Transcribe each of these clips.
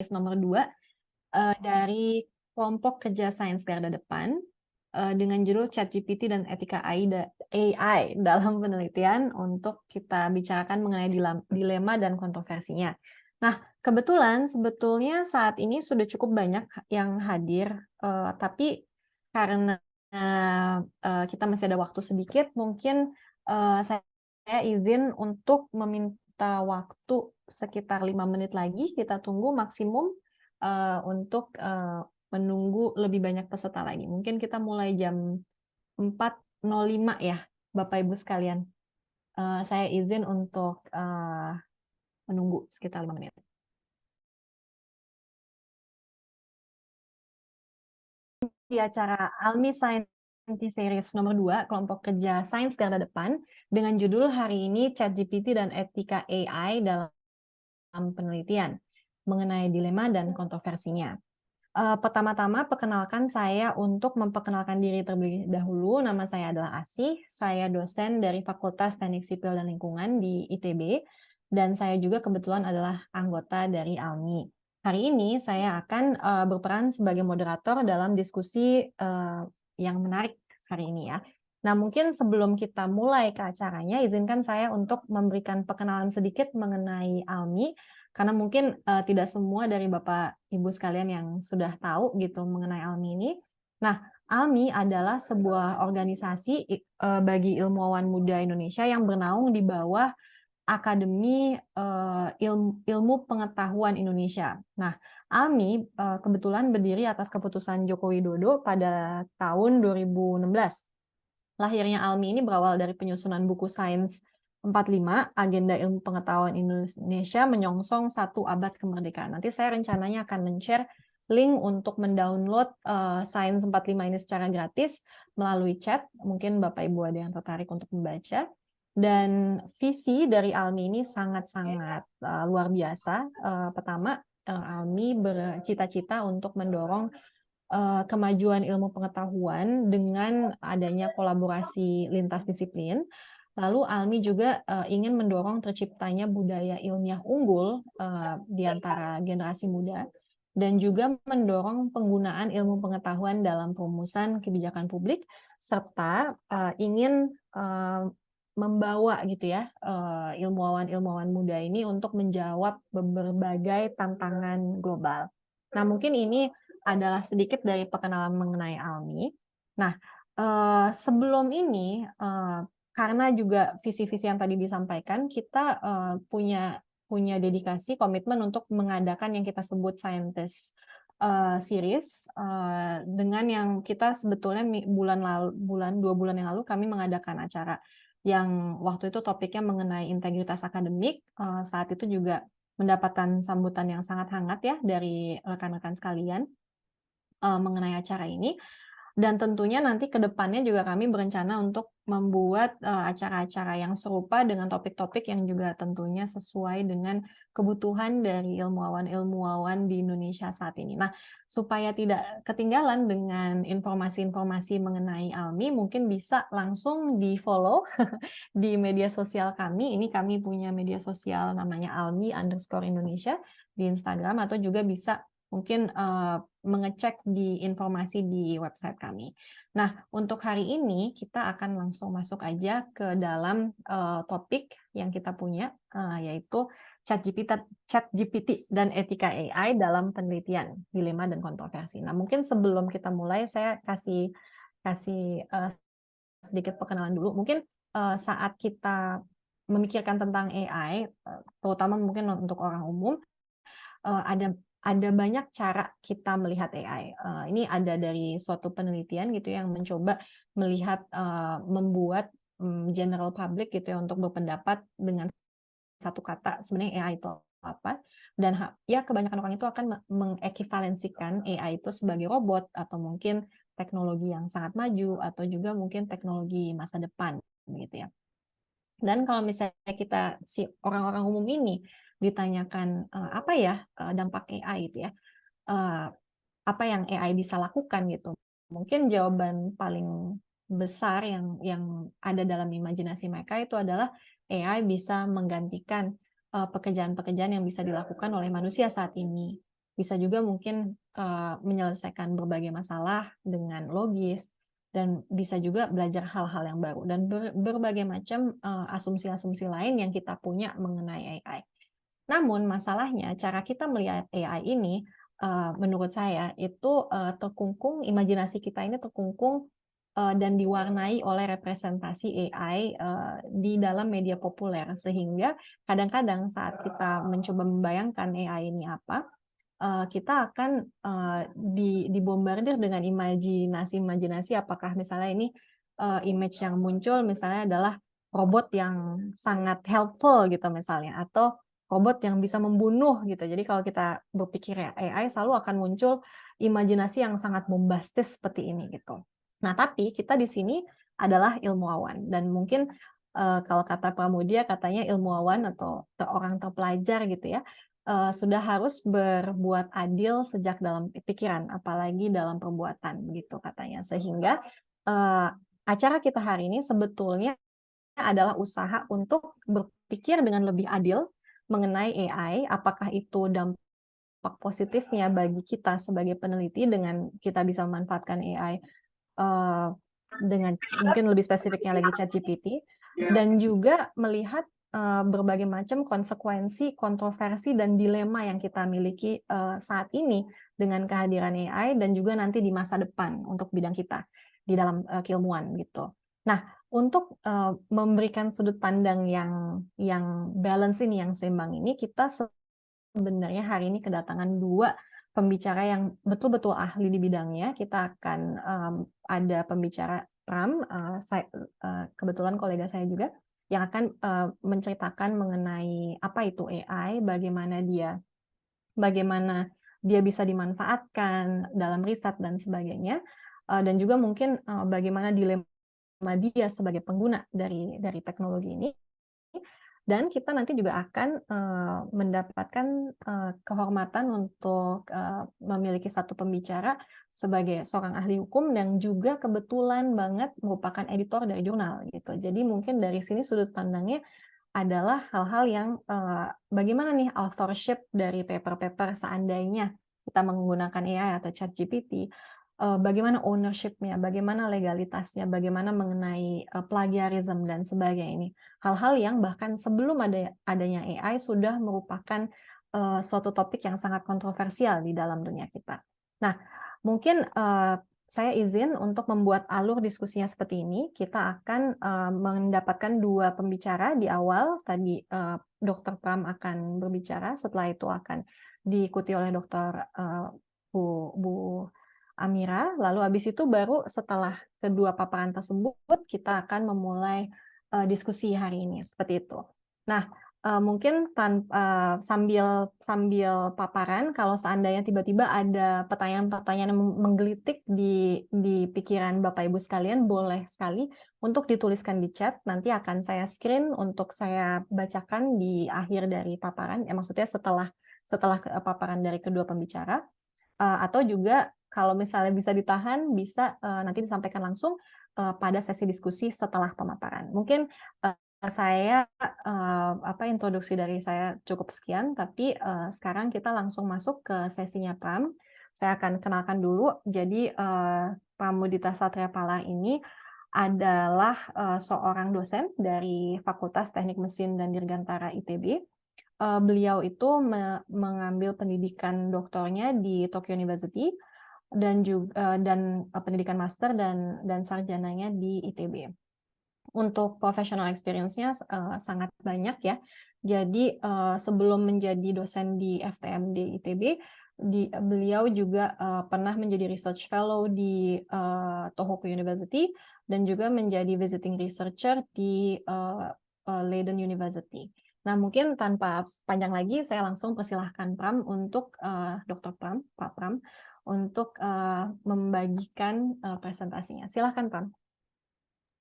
nomor 2 dari kelompok kerja sains garda depan dengan judul ChatGPT dan etika AI dalam penelitian untuk kita bicarakan mengenai dilema dan kontroversinya. Nah, kebetulan sebetulnya saat ini sudah cukup banyak yang hadir, tapi karena kita masih ada waktu sedikit, mungkin saya izin untuk meminta waktu sekitar 5 menit lagi, kita tunggu maksimum untuk menunggu lebih banyak peserta lagi. Mungkin kita mulai jam 4.05 ya, Bapak Ibu sekalian. Saya izin untuk menunggu sekitar 5 menit. Di acara ALMI Science Series nomor 2, kelompok kerja sains garda depan, dengan judul hari ini ChatGPT dan etika AI dalam penelitian mengenai dilema dan kontroversinya. Pertama-tama perkenalkan saya untuk memperkenalkan diri terlebih dahulu. Nama saya adalah Asih, saya dosen dari Fakultas Teknik Sipil dan Lingkungan di ITB, dan saya juga kebetulan adalah anggota dari ALMI. Hari ini saya akan berperan sebagai moderator dalam diskusi yang menarik hari ini ya. Nah, mungkin sebelum kita mulai ke acaranya, izinkan saya untuk memberikan perkenalan sedikit mengenai ALMI, karena mungkin tidak semua dari Bapak Ibu sekalian yang sudah tahu gitu mengenai ALMI ini. Nah, ALMI adalah sebuah organisasi bagi ilmuwan muda Indonesia yang bernaung di bawah Akademi Ilmu Pengetahuan Indonesia. Nah, ALMI kebetulan berdiri atas keputusan Joko Widodo pada tahun 2016. Lahirnya ALMI ini berawal dari penyusunan buku sains 45, Agenda Ilmu Pengetahuan Indonesia Menyongsong 1 Abad Kemerdekaan. Nanti saya rencananya akan men-share link untuk mendownload Sains 45 ini secara gratis melalui chat. Mungkin Bapak Ibu ada yang tertarik untuk membaca. Dan visi dari ALMI ini sangat-sangat luar biasa. Pertama, ALMI bercita-cita untuk mendorong kemajuan ilmu pengetahuan dengan adanya kolaborasi lintas disiplin. Lalu ALMI juga ingin mendorong terciptanya budaya ilmiah unggul di antara generasi muda, dan juga mendorong penggunaan ilmu pengetahuan dalam perumusan kebijakan publik, serta ingin membawa gitu ya ilmuwan-ilmuwan muda ini untuk menjawab berbagai tantangan global. Nah, mungkin ini adalah sedikit dari perkenalan mengenai ALMI. Nah, sebelum ini karena juga visi-visi yang tadi disampaikan, kita punya dedikasi komitmen untuk mengadakan yang kita sebut Scientist Series dengan yang kita sebetulnya 2 bulan yang lalu kami mengadakan acara yang waktu itu topiknya mengenai integritas akademik. Saat itu juga mendapatkan sambutan yang sangat hangat ya dari rekan-rekan sekalian mengenai acara ini. Dan tentunya nanti ke depannya juga kami berencana untuk membuat acara-acara yang serupa dengan topik-topik yang juga tentunya sesuai dengan kebutuhan dari ilmuwan-ilmuwan di Indonesia saat ini. Nah, supaya tidak ketinggalan dengan informasi-informasi mengenai ALMI, mungkin bisa langsung di-follow di media sosial kami. Ini kami punya media sosial namanya ALMI_Indonesia di Instagram, atau juga bisa mungkin mengecek di informasi di website kami. Nah, untuk hari ini kita akan langsung masuk aja ke dalam topik yang kita punya, yaitu ChatGPT dan etika AI dalam penelitian, dilema dan kontroversi. Nah, mungkin sebelum kita mulai, saya kasih sedikit perkenalan dulu. Mungkin saat kita memikirkan tentang AI, terutama mungkin untuk orang umum, ada banyak cara kita melihat AI. Ini ada dari suatu penelitian gitu yang mencoba melihat membuat general public gitu ya untuk berpendapat dengan satu kata sebenarnya AI itu apa, dan ya kebanyakan orang itu akan mengekivalensikan AI itu sebagai robot atau mungkin teknologi yang sangat maju atau juga mungkin teknologi masa depan gitu ya. Dan kalau misalnya kita si orang-orang umum ini ditanyakan apa ya dampak AI itu ya, apa yang AI bisa lakukan gitu, mungkin jawaban paling besar yang ada dalam imajinasi mereka itu adalah AI bisa menggantikan pekerjaan-pekerjaan yang bisa dilakukan oleh manusia saat ini. bisa juga mungkin menyelesaikan berbagai masalah dengan logis, dan bisa juga belajar hal-hal yang baru, dan berbagai macam asumsi-asumsi lain yang kita punya mengenai AI. Namun masalahnya cara kita melihat AI ini, menurut saya itu terkungkung, imajinasi kita ini terkungkung dan diwarnai oleh representasi AI di dalam media populer, sehingga kadang-kadang saat kita mencoba membayangkan AI ini apa, kita akan dibombardir dengan imajinasi-imajinasi, apakah misalnya ini image yang muncul misalnya adalah robot yang sangat helpful gitu misalnya, atau robot yang bisa membunuh gitu. Jadi kalau kita berpikir ya AI selalu akan muncul imajinasi yang sangat bombastis seperti ini gitu. Nah, tapi kita di sini adalah ilmuwan, dan mungkin kalau kata Pramudia katanya ilmuwan atau orang terpelajar gitu ya, sudah harus berbuat adil sejak dalam pikiran, apalagi dalam perbuatan gitu katanya. Sehingga acara kita hari ini sebetulnya adalah usaha untuk berpikir dengan lebih adil mengenai AI, apakah itu dampak positifnya bagi kita sebagai peneliti dengan kita bisa memanfaatkan AI dengan mungkin lebih spesifiknya lagi ChatGPT, dan juga melihat berbagai macam konsekuensi, kontroversi, dan dilema yang kita miliki saat ini dengan kehadiran AI, dan juga nanti di masa depan untuk bidang kita di dalam keilmuan gitu. Nah, untuk memberikan sudut pandang yang balance ini, yang seimbang ini, kita sebenarnya hari ini kedatangan 2 pembicara yang betul-betul ahli di bidangnya. Kita akan ada pembicara Pram, kebetulan kolega saya juga, yang akan menceritakan mengenai apa itu AI, bagaimana dia bisa dimanfaatkan dalam riset dan sebagainya, dan juga mungkin bagaimana dilema dia sebagai pengguna dari teknologi ini. Dan kita nanti juga akan mendapatkan kehormatan untuk memiliki satu pembicara sebagai seorang ahli hukum yang juga kebetulan banget merupakan editor dari jurnal gitu. Jadi mungkin dari sini sudut pandangnya adalah hal-hal yang bagaimana nih authorship dari paper-paper seandainya kita menggunakan AI atau ChatGPT, bagaimana ownership-nya, bagaimana legalitasnya, bagaimana mengenai plagiarism dan sebagainya ini. Hal-hal yang bahkan sebelum adanya AI sudah merupakan suatu topik yang sangat kontroversial di dalam dunia kita. Nah, mungkin saya izin untuk membuat alur diskusinya seperti ini. Kita akan mendapatkan 2 pembicara di awal. Tadi Dr. Pram akan berbicara, setelah itu akan diikuti oleh Dr. Bu Amira, lalu habis itu baru setelah kedua paparan tersebut kita akan memulai diskusi hari ini, seperti itu. Nah, mungkin sambil paparan, kalau seandainya tiba-tiba ada pertanyaan-pertanyaan yang menggelitik di pikiran Bapak Ibu sekalian, boleh sekali untuk dituliskan di chat. Nanti akan saya screen untuk saya bacakan di akhir dari paparan, maksudnya setelah paparan dari kedua pembicara. Atau juga kalau misalnya bisa ditahan, bisa nanti disampaikan langsung pada sesi diskusi setelah pemaparan. Mungkin saya introduksi dari saya cukup sekian, tapi sekarang kita langsung masuk ke sesinya Pram. Saya akan kenalkan dulu. Jadi Pramudita Satria Palar ini adalah seorang dosen dari Fakultas Teknik Mesin dan Dirgantara ITB. Beliau itu mengambil pendidikan doktornya di Tokyo University dan juga pendidikan master dan sarjananya di ITB. Untuk professional experience-nya sangat banyak ya. Jadi sebelum menjadi dosen di FTM di ITB, beliau juga pernah menjadi research fellow di Tohoku University dan juga menjadi visiting researcher di Leiden University. Nah, mungkin tanpa panjang lagi, saya langsung persilahkan Pram untuk Dr. Pram, Pak Pram, untuk membagikan presentasinya. Silahkan, Pram.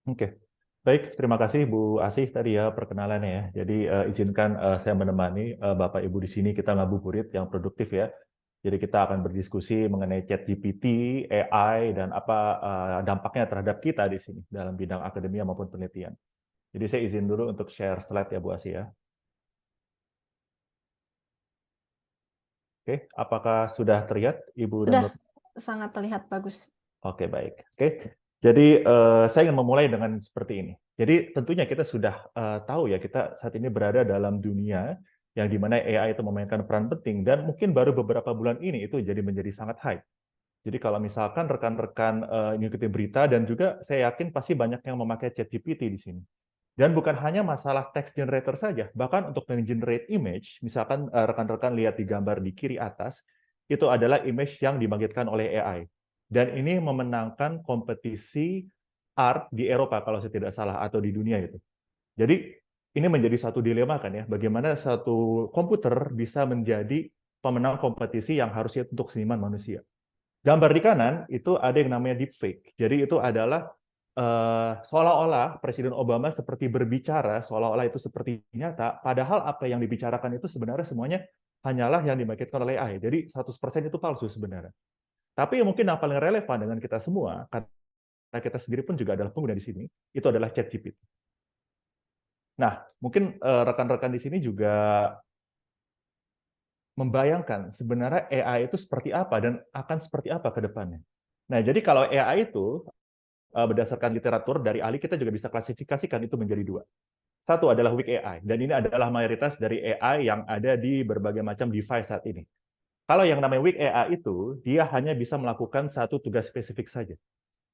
Oke, baik. Terima kasih Bu Asih tadi ya perkenalannya ya. Jadi izinkan saya menemani Bapak Ibu di sini, kita ngabuburit yang produktif ya. Jadi kita akan berdiskusi mengenai ChatGPT, AI, dan apa dampaknya terhadap kita di sini dalam bidang akademia maupun penelitian. Jadi saya izin dulu untuk share slide ya Bu Asih ya. Oke, apakah sudah terlihat Ibu dan Sudah Bapak? sangat terlihat bagus. Oke, baik. Oke, jadi saya ingin memulai dengan seperti ini. Jadi tentunya kita sudah tahu ya, kita saat ini berada dalam dunia yang di mana AI itu memainkan peran penting, dan mungkin baru beberapa bulan ini itu menjadi sangat hype. Jadi kalau misalkan rekan-rekan ngikutin berita, dan juga saya yakin pasti banyak yang memakai ChatGPT di sini. Dan bukan hanya masalah text generator saja, bahkan untuk men-generate image, misalkan rekan-rekan lihat di gambar di kiri atas, itu adalah image yang dibangkitkan oleh AI. Dan ini memenangkan kompetisi art di Eropa kalau saya tidak salah, atau di dunia itu. Jadi ini menjadi satu dilema kan ya, bagaimana satu komputer bisa menjadi pemenang kompetisi yang harusnya untuk seniman manusia. Gambar di kanan itu ada yang namanya deepfake. Jadi itu adalah seolah-olah Presiden Obama seperti berbicara, seolah-olah itu seperti nyata, padahal apa yang dibicarakan itu sebenarnya semuanya hanyalah yang dibangkitkan oleh AI. Jadi 100% itu palsu sebenarnya. Tapi mungkin yang paling relevan dengan kita semua, karena kita sendiri pun juga adalah pengguna di sini, itu adalah ChatGPT. Nah, mungkin rekan-rekan di sini juga membayangkan sebenarnya AI itu seperti apa dan akan seperti apa ke depannya. Nah, jadi kalau AI itu berdasarkan literatur dari ahli, kita juga bisa klasifikasikan itu menjadi dua. Satu adalah weak AI, dan ini adalah mayoritas dari AI yang ada di berbagai macam device saat ini. Kalau yang namanya weak AI itu, dia hanya bisa melakukan satu tugas spesifik saja.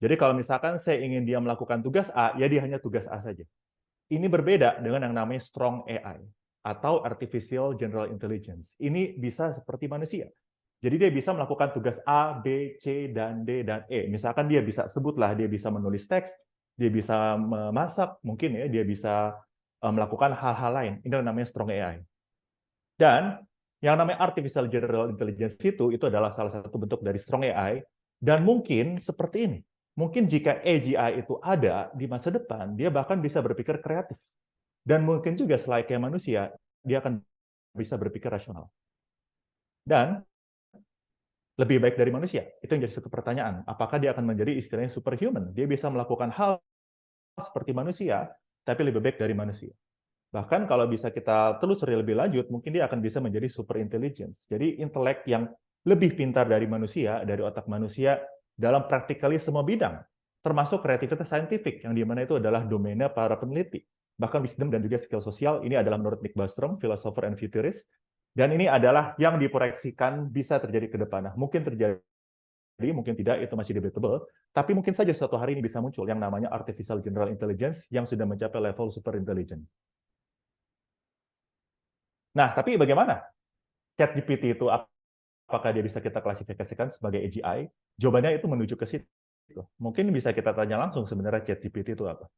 Jadi kalau misalkan saya ingin dia melakukan tugas A, ya dia hanya tugas A saja. Ini berbeda dengan yang namanya strong AI atau artificial general intelligence. Ini bisa seperti manusia. Jadi dia bisa melakukan tugas A, B, C, dan D, dan E. Misalkan dia bisa sebutlah, dia bisa menulis teks, dia bisa memasak, mungkin ya, dia bisa melakukan hal-hal lain. Ini namanya strong AI. Dan yang namanya artificial general intelligence itu adalah salah satu bentuk dari strong AI, dan mungkin seperti ini. Mungkin jika AGI itu ada di masa depan, dia bahkan bisa berpikir kreatif. Dan mungkin juga selayaknya manusia, dia akan bisa berpikir rasional. Dan lebih baik dari manusia. Itu yang jadi satu pertanyaan. Apakah dia akan menjadi istilahnya superhuman? Dia bisa melakukan hal seperti manusia, tapi lebih baik dari manusia. Bahkan kalau bisa kita telusuri lebih lanjut, mungkin dia akan bisa menjadi super intelligence. Jadi intelek yang lebih pintar dari manusia, dari otak manusia, dalam practically semua bidang. Termasuk kreativitas saintifik, yang dimana itu adalah domainnya para peneliti. Bahkan wisdom dan juga skill sosial, ini adalah menurut Nick Bostrom, philosopher and futurist. Dan ini adalah yang diproyeksikan bisa terjadi ke depan. Nah, mungkin terjadi, mungkin tidak, itu masih debatable. Tapi mungkin saja suatu hari ini bisa muncul yang namanya artificial general intelligence yang sudah mencapai level super intelligent. Nah, tapi bagaimana? ChatGPT itu apakah dia bisa kita klasifikasikan sebagai AGI? Jawabannya itu menuju ke situ. Mungkin bisa kita tanya langsung sebenarnya ChatGPT itu apa.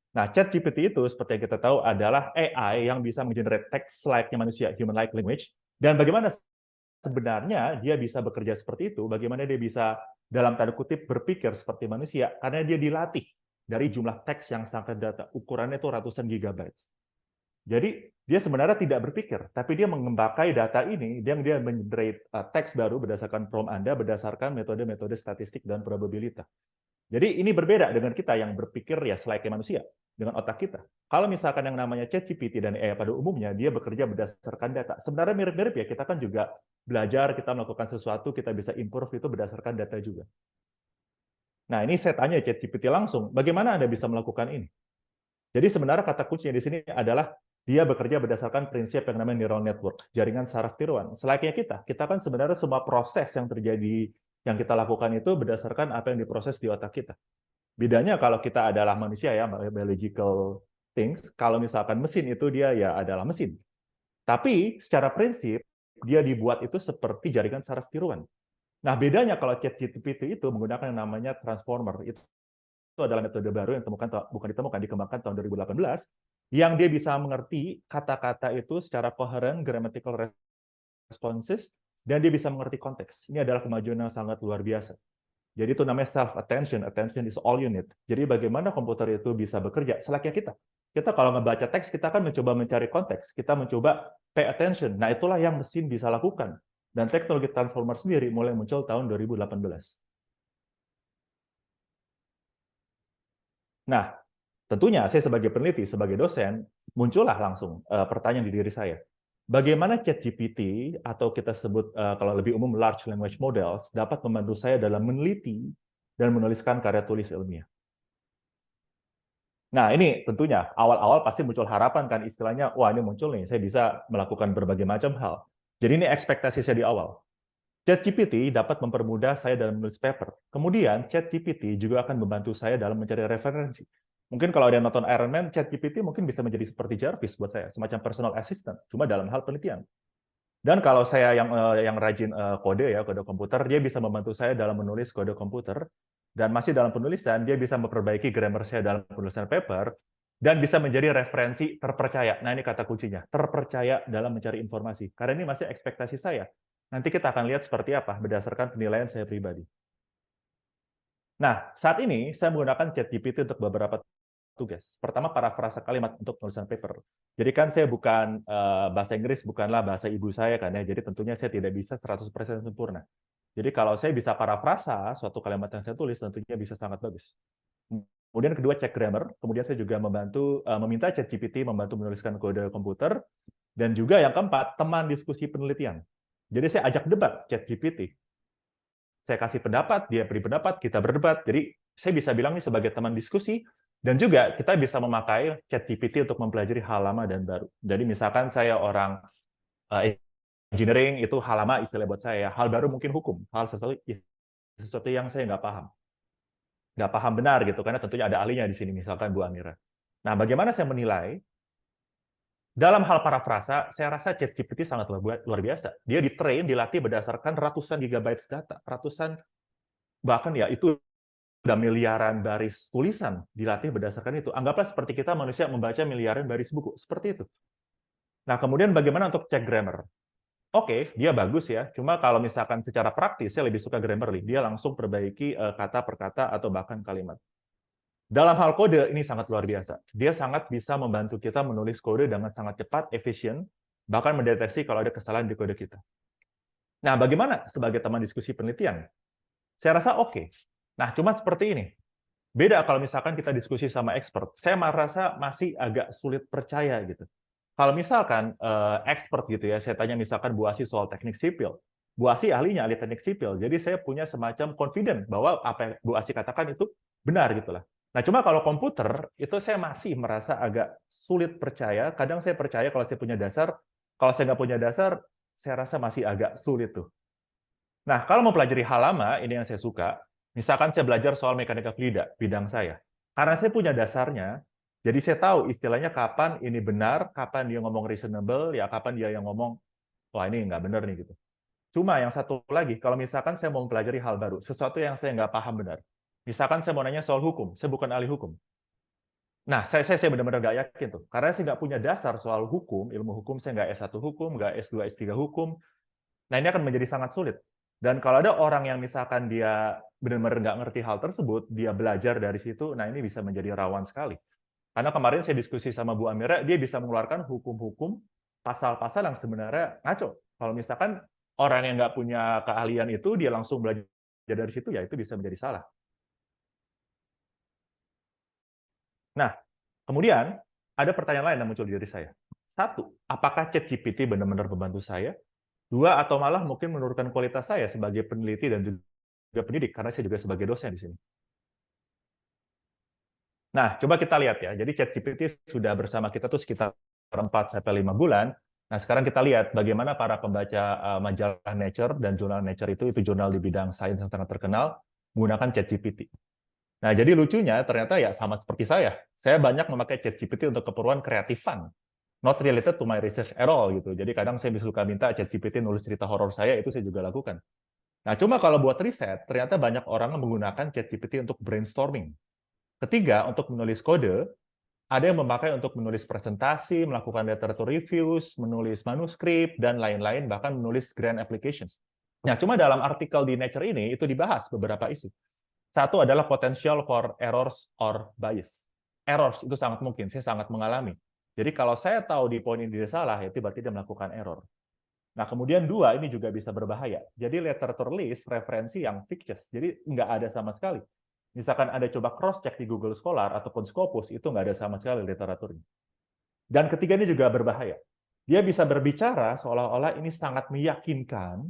Nah, ChatGPT itu seperti yang kita tahu adalah AI yang bisa mengenerate teks layaknya manusia, human-like language. Dan bagaimana sebenarnya dia bisa bekerja seperti itu? Bagaimana dia bisa dalam tanda kutip berpikir seperti manusia? Karena dia dilatih dari jumlah teks yang sangat data. Ukurannya itu ratusan gigabytes. Jadi dia sebenarnya tidak berpikir, tapi dia mengembangkan data ini, dia mengenerate teks baru berdasarkan prompt Anda, berdasarkan metode-metode statistik dan probabilitas. Jadi ini berbeda dengan kita yang berpikir ya selayaknya manusia, dengan otak kita. Kalau misalkan yang namanya ChatGPT dan AI pada umumnya, dia bekerja berdasarkan data. Sebenarnya mirip-mirip ya, kita kan juga belajar, kita melakukan sesuatu, kita bisa improve itu berdasarkan data juga. Nah, ini saya tanya ChatGPT langsung, bagaimana Anda bisa melakukan ini? Jadi sebenarnya kata kuncinya di sini adalah dia bekerja berdasarkan prinsip yang namanya neural network, jaringan saraf tiruan. Selayaknya kita kan sebenarnya semua proses yang terjadi, yang kita lakukan itu berdasarkan apa yang diproses di otak kita. Bedanya kalau kita adalah manusia ya, biological things, kalau misalkan mesin itu dia ya adalah mesin. Tapi secara prinsip, dia dibuat itu seperti jaringan saraf tiruan. Nah, bedanya kalau ChatGPT itu menggunakan yang namanya transformer, itu adalah metode baru yang dikembangkan tahun 2018, yang dia bisa mengerti kata-kata itu secara coherent, grammatical responses, dan dia bisa mengerti konteks. Ini adalah kemajuan yang sangat luar biasa. Jadi itu namanya self-attention, attention is all you need. Jadi bagaimana komputer itu bisa bekerja selayaknya kita. Kita kalau ngebaca teks, kita kan mencoba mencari konteks, kita mencoba pay attention. Nah, itulah yang mesin bisa lakukan. Dan teknologi transformer sendiri mulai muncul tahun 2018. Nah, tentunya saya sebagai peneliti, sebagai dosen, muncullah langsung pertanyaan di diri saya. bagaimana ChatGPT atau kita sebut kalau lebih umum large language models dapat membantu saya dalam meneliti dan menuliskan karya tulis ilmiah. Nah, ini tentunya awal-awal pasti muncul harapan kan, istilahnya, wah ini muncul nih, saya bisa melakukan berbagai macam hal. Jadi ini ekspektasi saya di awal. ChatGPT dapat mempermudah saya dalam menulis paper. Kemudian ChatGPT juga akan membantu saya dalam mencari referensi. Mungkin kalau ada yang nonton Iron Man, ChatGPT mungkin bisa menjadi seperti Jarvis buat saya, semacam personal assistant, cuma dalam hal penelitian. Dan kalau saya yang rajin kode ya, kode komputer, dia bisa membantu saya dalam menulis kode komputer. Dan masih dalam penulisan, dia bisa memperbaiki grammar saya dalam penulisan paper, dan bisa menjadi referensi terpercaya. Nah, ini kata kuncinya, terpercaya dalam mencari informasi. Karena ini masih ekspektasi saya. Nanti kita akan lihat seperti apa berdasarkan penilaian saya pribadi. Nah, saat ini saya menggunakan ChatGPT untuk beberapa tugas. Pertama, parafrase kalimat untuk penulisan paper. Jadi kan saya bukan bahasa Inggris, bukanlah bahasa ibu saya kan ya. Jadi tentunya saya tidak bisa 100% sempurna. Jadi kalau saya bisa parafrasa suatu kalimat yang saya tulis, tentunya bisa sangat bagus. Kemudian kedua, cek grammar. Kemudian saya juga meminta ChatGPT membantu menuliskan kode komputer. Dan juga yang keempat, teman diskusi penelitian. Jadi saya ajak debat ChatGPT. Saya kasih pendapat, dia beri pendapat, kita berdebat. Jadi saya bisa bilang ini sebagai teman diskusi, dan juga kita bisa memakai ChatGPT untuk mempelajari hal lama dan baru. Jadi misalkan saya orang engineering, itu hal lama istilah buat saya. Hal baru mungkin hukum, sesuatu yang saya nggak paham benar gitu, karena tentunya ada ahlinya di sini, misalkan Bu Amira. Nah, bagaimana saya menilai? Dalam hal parafrasa, saya rasa ChatGPT sangat luar biasa. Dia dilatih berdasarkan ratusan gigabytes data, bahkan ya itu udah miliaran baris tulisan dilatih berdasarkan itu. Anggaplah seperti kita manusia membaca miliaran baris buku, seperti itu. Nah, kemudian bagaimana untuk cek grammar? Oke, dia bagus ya. Cuma kalau misalkan secara praktis, saya lebih suka Grammarly. Dia langsung perbaiki kata per kata atau bahkan kalimat. Dalam hal kode, ini sangat luar biasa. Dia sangat bisa membantu kita menulis kode dengan sangat cepat, efisien, bahkan mendeteksi kalau ada kesalahan di kode kita. Nah, bagaimana sebagai teman diskusi penelitian? Saya rasa oke. Nah, cuma seperti ini. Beda kalau misalkan kita diskusi sama expert. Saya merasa masih agak sulit percaya gitu. Kalau misalkan expert gitu ya, saya tanya misalkan Bu Asih soal teknik sipil. Bu Asih ahlinya, ahli teknik sipil. Jadi saya punya semacam confident bahwa apa yang Bu Asih katakan itu benar gitulah. Nah, cuma kalau komputer, itu saya masih merasa agak sulit percaya. Kadang saya percaya kalau saya punya dasar, kalau saya nggak punya dasar, saya rasa masih agak sulit tuh. Nah, kalau mau pelajari hal lama, ini yang saya suka. Misalkan saya belajar soal mekanika fluida, bidang saya. Karena saya punya dasarnya, jadi saya tahu istilahnya kapan ini benar, kapan dia ngomong reasonable, ya kapan dia yang ngomong, wah ini nggak benar nih gitu. Cuma yang satu lagi, kalau misalkan saya mau mempelajari hal baru, sesuatu yang saya nggak paham benar. Misalkan saya mau nanya soal hukum, saya bukan ahli hukum. Nah, saya benar-benar nggak yakin tuh. Karena saya nggak punya dasar soal hukum, ilmu hukum, saya nggak S1 hukum, nggak S2, S3 hukum. Nah, ini akan menjadi sangat sulit. Dan kalau ada orang yang misalkan dia benar-benar nggak ngerti hal tersebut, dia belajar dari situ, nah ini bisa menjadi rawan sekali. Karena kemarin saya diskusi sama Bu Amira, dia bisa mengeluarkan hukum-hukum, pasal-pasal yang sebenarnya ngaco. Kalau misalkan orang yang nggak punya keahlian itu, dia langsung belajar dari situ, ya itu bisa menjadi salah. Nah, kemudian ada pertanyaan lain yang muncul di diri saya. Satu, apakah ChatGPT benar-benar membantu saya? Dua, atau malah mungkin menurunkan kualitas saya sebagai peneliti dan juga pendidik, karena saya juga sebagai dosen di sini. Nah, coba kita lihat ya. Jadi ChatGPT sudah bersama kita tuh sekitar 4-5 bulan. Nah, sekarang kita lihat bagaimana para pembaca majalah Nature dan jurnal Nature itu jurnal di bidang sains yang sangat terkenal, menggunakan ChatGPT. Nah, jadi lucunya ternyata ya sama seperti saya. Saya banyak memakai ChatGPT untuk keperluan kreatifan. Not related to my research at all gitu. Jadi kadang saya suka minta ChatGPT nulis cerita horor saya, itu saya juga lakukan. Nah, cuma kalau buat riset, ternyata banyak orang menggunakan ChatGPT untuk brainstorming. Ketiga, untuk menulis kode, ada yang memakai untuk menulis presentasi, melakukan literature reviews, menulis manuskrip, dan lain-lain, bahkan menulis grand applications. Nah, cuma dalam artikel di Nature ini, itu dibahas beberapa isu. Satu adalah potential for errors or bias. Errors itu sangat mungkin, saya sangat mengalami. Jadi kalau saya tahu di poin ini dia salah, itu berarti dia melakukan error. Nah, kemudian dua, ini juga bisa berbahaya. Jadi literature list, referensi yang fictitious, jadi nggak ada sama sekali. Misalkan Anda coba cross-check di Google Scholar ataupun Scopus, itu nggak ada sama sekali literaturnya. Dan ketiga ini juga berbahaya. Dia bisa berbicara seolah-olah ini sangat meyakinkan,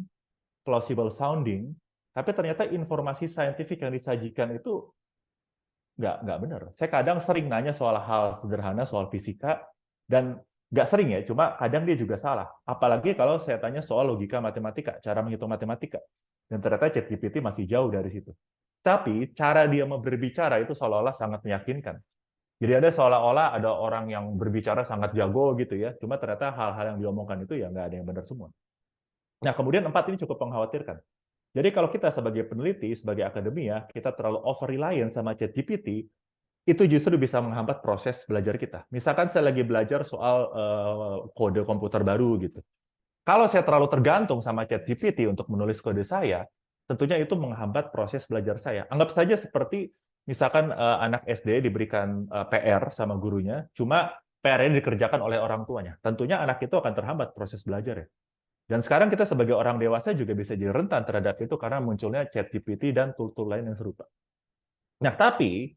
plausible sounding, tapi ternyata informasi saintifik yang disajikan itu nggak benar. Saya kadang sering nanya soal hal sederhana, soal fisika, dan nggak sering ya, cuma kadang dia juga salah. Apalagi kalau saya tanya soal logika matematika, cara menghitung matematika. Dan ternyata ChatGPT masih jauh dari situ. Tapi cara dia berbicara itu seolah-olah sangat meyakinkan. Jadi ada seolah-olah ada orang yang berbicara sangat jago gitu ya, cuma ternyata hal-hal yang diomongkan itu ya nggak ada yang benar semua. Nah, kemudian 4 ini cukup mengkhawatirkan. Jadi kalau kita sebagai peneliti, sebagai akademia, kita terlalu over-reliant sama ChatGPT, itu justru bisa menghambat proses belajar kita. Misalkan saya lagi belajar soal kode komputer baru gitu. Kalau saya terlalu tergantung sama ChatGPT untuk menulis kode saya, tentunya itu menghambat proses belajar saya. Anggap saja seperti misalkan anak SD diberikan PR sama gurunya, cuma PR-nya dikerjakan oleh orang tuanya. Tentunya anak itu akan terhambat proses belajar ya. Dan sekarang kita sebagai orang dewasa juga bisa jadi rentan terhadap itu karena munculnya ChatGPT dan tool-tool lain yang serupa. Nah, tapi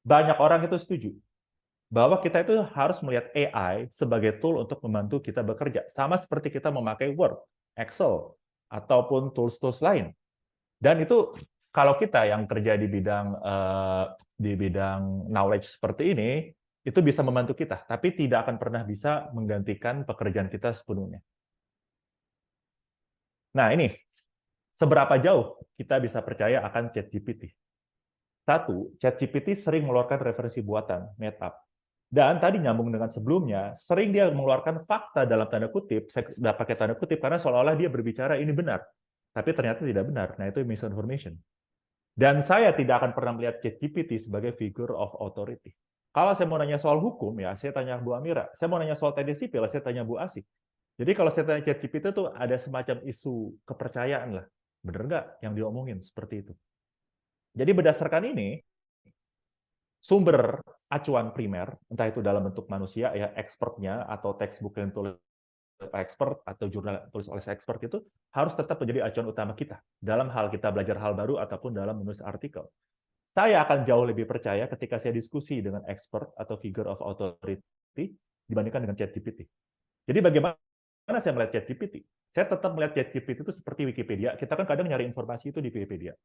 banyak orang itu setuju bahwa kita itu harus melihat AI sebagai tool untuk membantu kita bekerja. Sama seperti kita memakai Word, Excel, ataupun tools-tools lain. Dan itu kalau kita yang kerja di bidang knowledge seperti ini, itu bisa membantu kita, tapi tidak akan pernah bisa menggantikan pekerjaan kita sepenuhnya. Nah, ini seberapa jauh kita bisa percaya akan ChatGPT. Satu, ChatGPT sering mengeluarkan referensi buatan, made up. Dan tadi nyambung dengan sebelumnya, sering dia mengeluarkan fakta dalam tanda kutip, saya sudah pakai tanda kutip karena seolah-olah dia berbicara ini benar. Tapi ternyata tidak benar. Nah, itu misinformation. Dan saya tidak akan pernah melihat ChatGPT sebagai figure of authority. Kalau saya mau nanya soal hukum, ya saya tanya Bu Amira. Saya mau nanya soal teknik sipil, saya tanya Bu Asih. Jadi kalau saya tanya ChatGPT itu ada semacam isu kepercayaan lah. Benar nggak yang diomongin seperti itu? Jadi berdasarkan ini, sumber acuan primer, entah itu dalam bentuk manusia, ya expertnya, atau textbook yang tulis expert, atau jurnal tulis oleh expert itu, harus tetap menjadi acuan utama kita, dalam hal kita belajar hal baru, ataupun dalam menulis artikel. Saya akan jauh lebih percaya ketika saya diskusi dengan expert atau figure of authority, dibandingkan dengan ChatGPT. Jadi bagaimana saya melihat ChatGPT? Saya tetap melihat ChatGPT itu seperti Wikipedia, kita kan kadang nyari informasi itu di Wikipedia.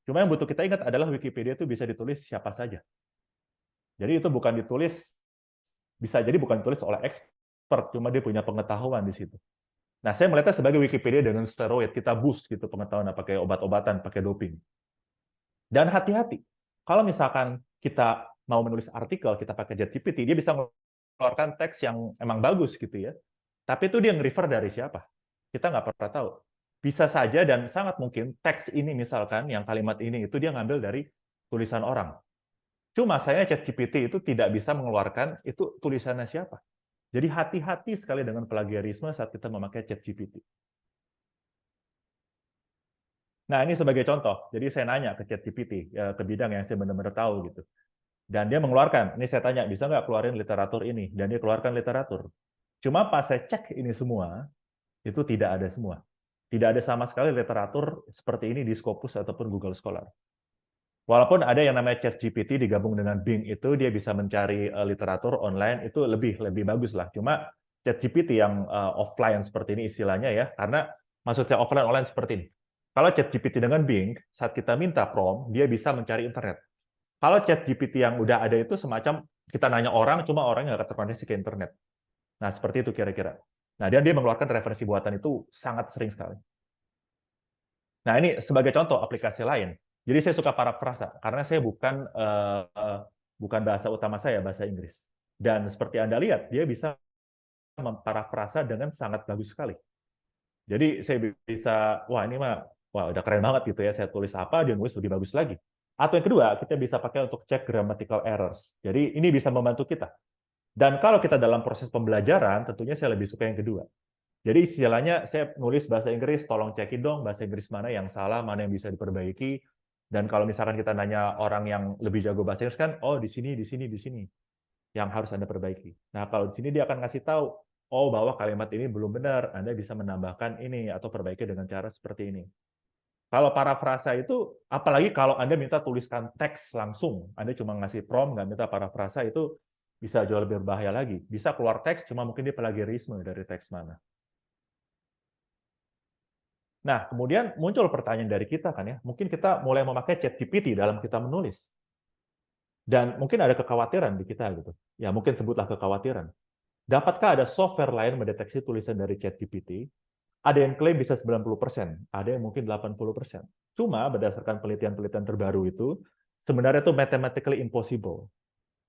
Cuma yang butuh kita ingat adalah Wikipedia itu bisa ditulis siapa saja. Jadi itu bukan ditulis, bisa jadi bukan ditulis oleh expert, cuma dia punya pengetahuan di situ. Nah, saya melihatnya sebagai Wikipedia dengan steroid, kita boost gitu pengetahuan, pakai obat-obatan, pakai doping. Dan hati-hati, kalau misalkan kita mau menulis artikel, kita pakai ChatGPT, dia bisa mengeluarkan teks yang emang bagus gitu ya. Tapi itu dia nge-refer dari siapa? Kita nggak pernah tahu. Bisa saja dan sangat mungkin teks ini misalkan, yang kalimat ini, itu dia ngambil dari tulisan orang. Cuma saya ChatGPT itu tidak bisa mengeluarkan itu tulisannya siapa. Jadi hati-hati sekali dengan plagiarisme saat kita memakai ChatGPT. Nah, ini sebagai contoh. Jadi saya nanya ke ChatGPT, ke bidang yang saya benar-benar tahu gitu. Dan dia mengeluarkan, ini saya tanya, bisa nggak keluarin literatur ini? Dan dia keluarkan literatur. Cuma pas saya cek ini semua, itu tidak ada semua. Tidak ada sama sekali literatur seperti ini di Scopus ataupun Google Scholar. Walaupun ada yang namanya ChatGPT digabung dengan Bing itu dia bisa mencari literatur online itu lebih bagus lah. Cuma ChatGPT yang offline seperti ini istilahnya ya, karena maksudnya offline online seperti ini. Kalau ChatGPT dengan Bing, saat kita minta prompt, dia bisa mencari internet. Kalau ChatGPT yang udah ada itu semacam kita nanya orang, cuma orangnya nggak terkoneksi ke internet. Nah, seperti itu kira-kira. Nah, dia mengeluarkan referensi buatan itu sangat sering sekali. Nah, ini sebagai contoh aplikasi lain. Jadi saya suka parafrasa karena saya bukan bahasa utama saya, bahasa Inggris. Dan seperti Anda lihat, dia bisa memparafrasa dengan sangat bagus sekali. Jadi saya bisa, wah ini mah, wah udah keren banget gitu ya, saya tulis apa, dia nulis lebih bagus lagi. Atau yang kedua, kita bisa pakai untuk cek grammatical errors. Jadi ini bisa membantu kita. Dan kalau kita dalam proses pembelajaran, tentunya saya lebih suka yang kedua. Jadi istilahnya saya nulis bahasa Inggris, tolong cekin dong bahasa Inggris mana yang salah, mana yang bisa diperbaiki. Dan kalau misalkan kita nanya orang yang lebih jago bahasa Inggris kan, oh di sini yang harus Anda perbaiki. Nah kalau di sini dia akan ngasih tahu, oh bahwa kalimat ini belum benar, Anda bisa menambahkan ini atau perbaiki dengan cara seperti ini. Kalau parafrasa itu, apalagi kalau Anda minta tuliskan teks langsung, Anda cuma ngasih prompt, nggak minta parafrasa, itu bisa jauh lebih berbahaya lagi. Bisa keluar teks, cuma mungkin dia plagiarisme dari teks mana. Nah, kemudian muncul pertanyaan dari kita kan ya, mungkin kita mulai memakai ChatGPT dalam kita menulis. Dan mungkin ada kekhawatiran di kita gitu. Ya, mungkin sebutlah kekhawatiran. Dapatkah ada software lain mendeteksi tulisan dari ChatGPT? Ada yang klaim bisa 90%, ada yang mungkin 80%. Cuma berdasarkan penelitian-penelitian terbaru itu, sebenarnya itu mathematically impossible.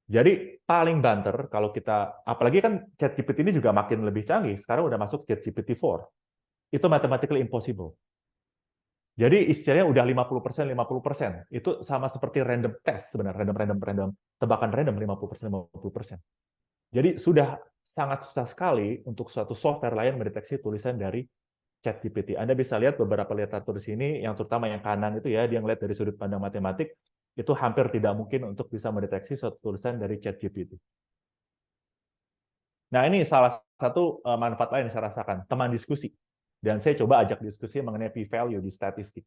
Jadi paling banter kalau kita, apalagi kan ChatGPT ini juga makin lebih canggih, sekarang udah masuk ChatGPT 4. Itu mathematically impossible. Jadi istilahnya udah 50%, 50%. Itu sama seperti random test sebenarnya, random, tebakan random 50%, 50%. Jadi sudah sangat susah sekali untuk suatu software lain mendeteksi tulisan dari ChatGPT. Anda bisa lihat beberapa literatur di sini, yang terutama yang kanan itu ya, dia ngelihat dari sudut pandang matematik, itu hampir tidak mungkin untuk bisa mendeteksi suatu tulisan dari ChatGPT. Nah, ini salah satu manfaat lain yang saya rasakan, teman diskusi. Dan saya coba ajak diskusi mengenai p-value di statistik.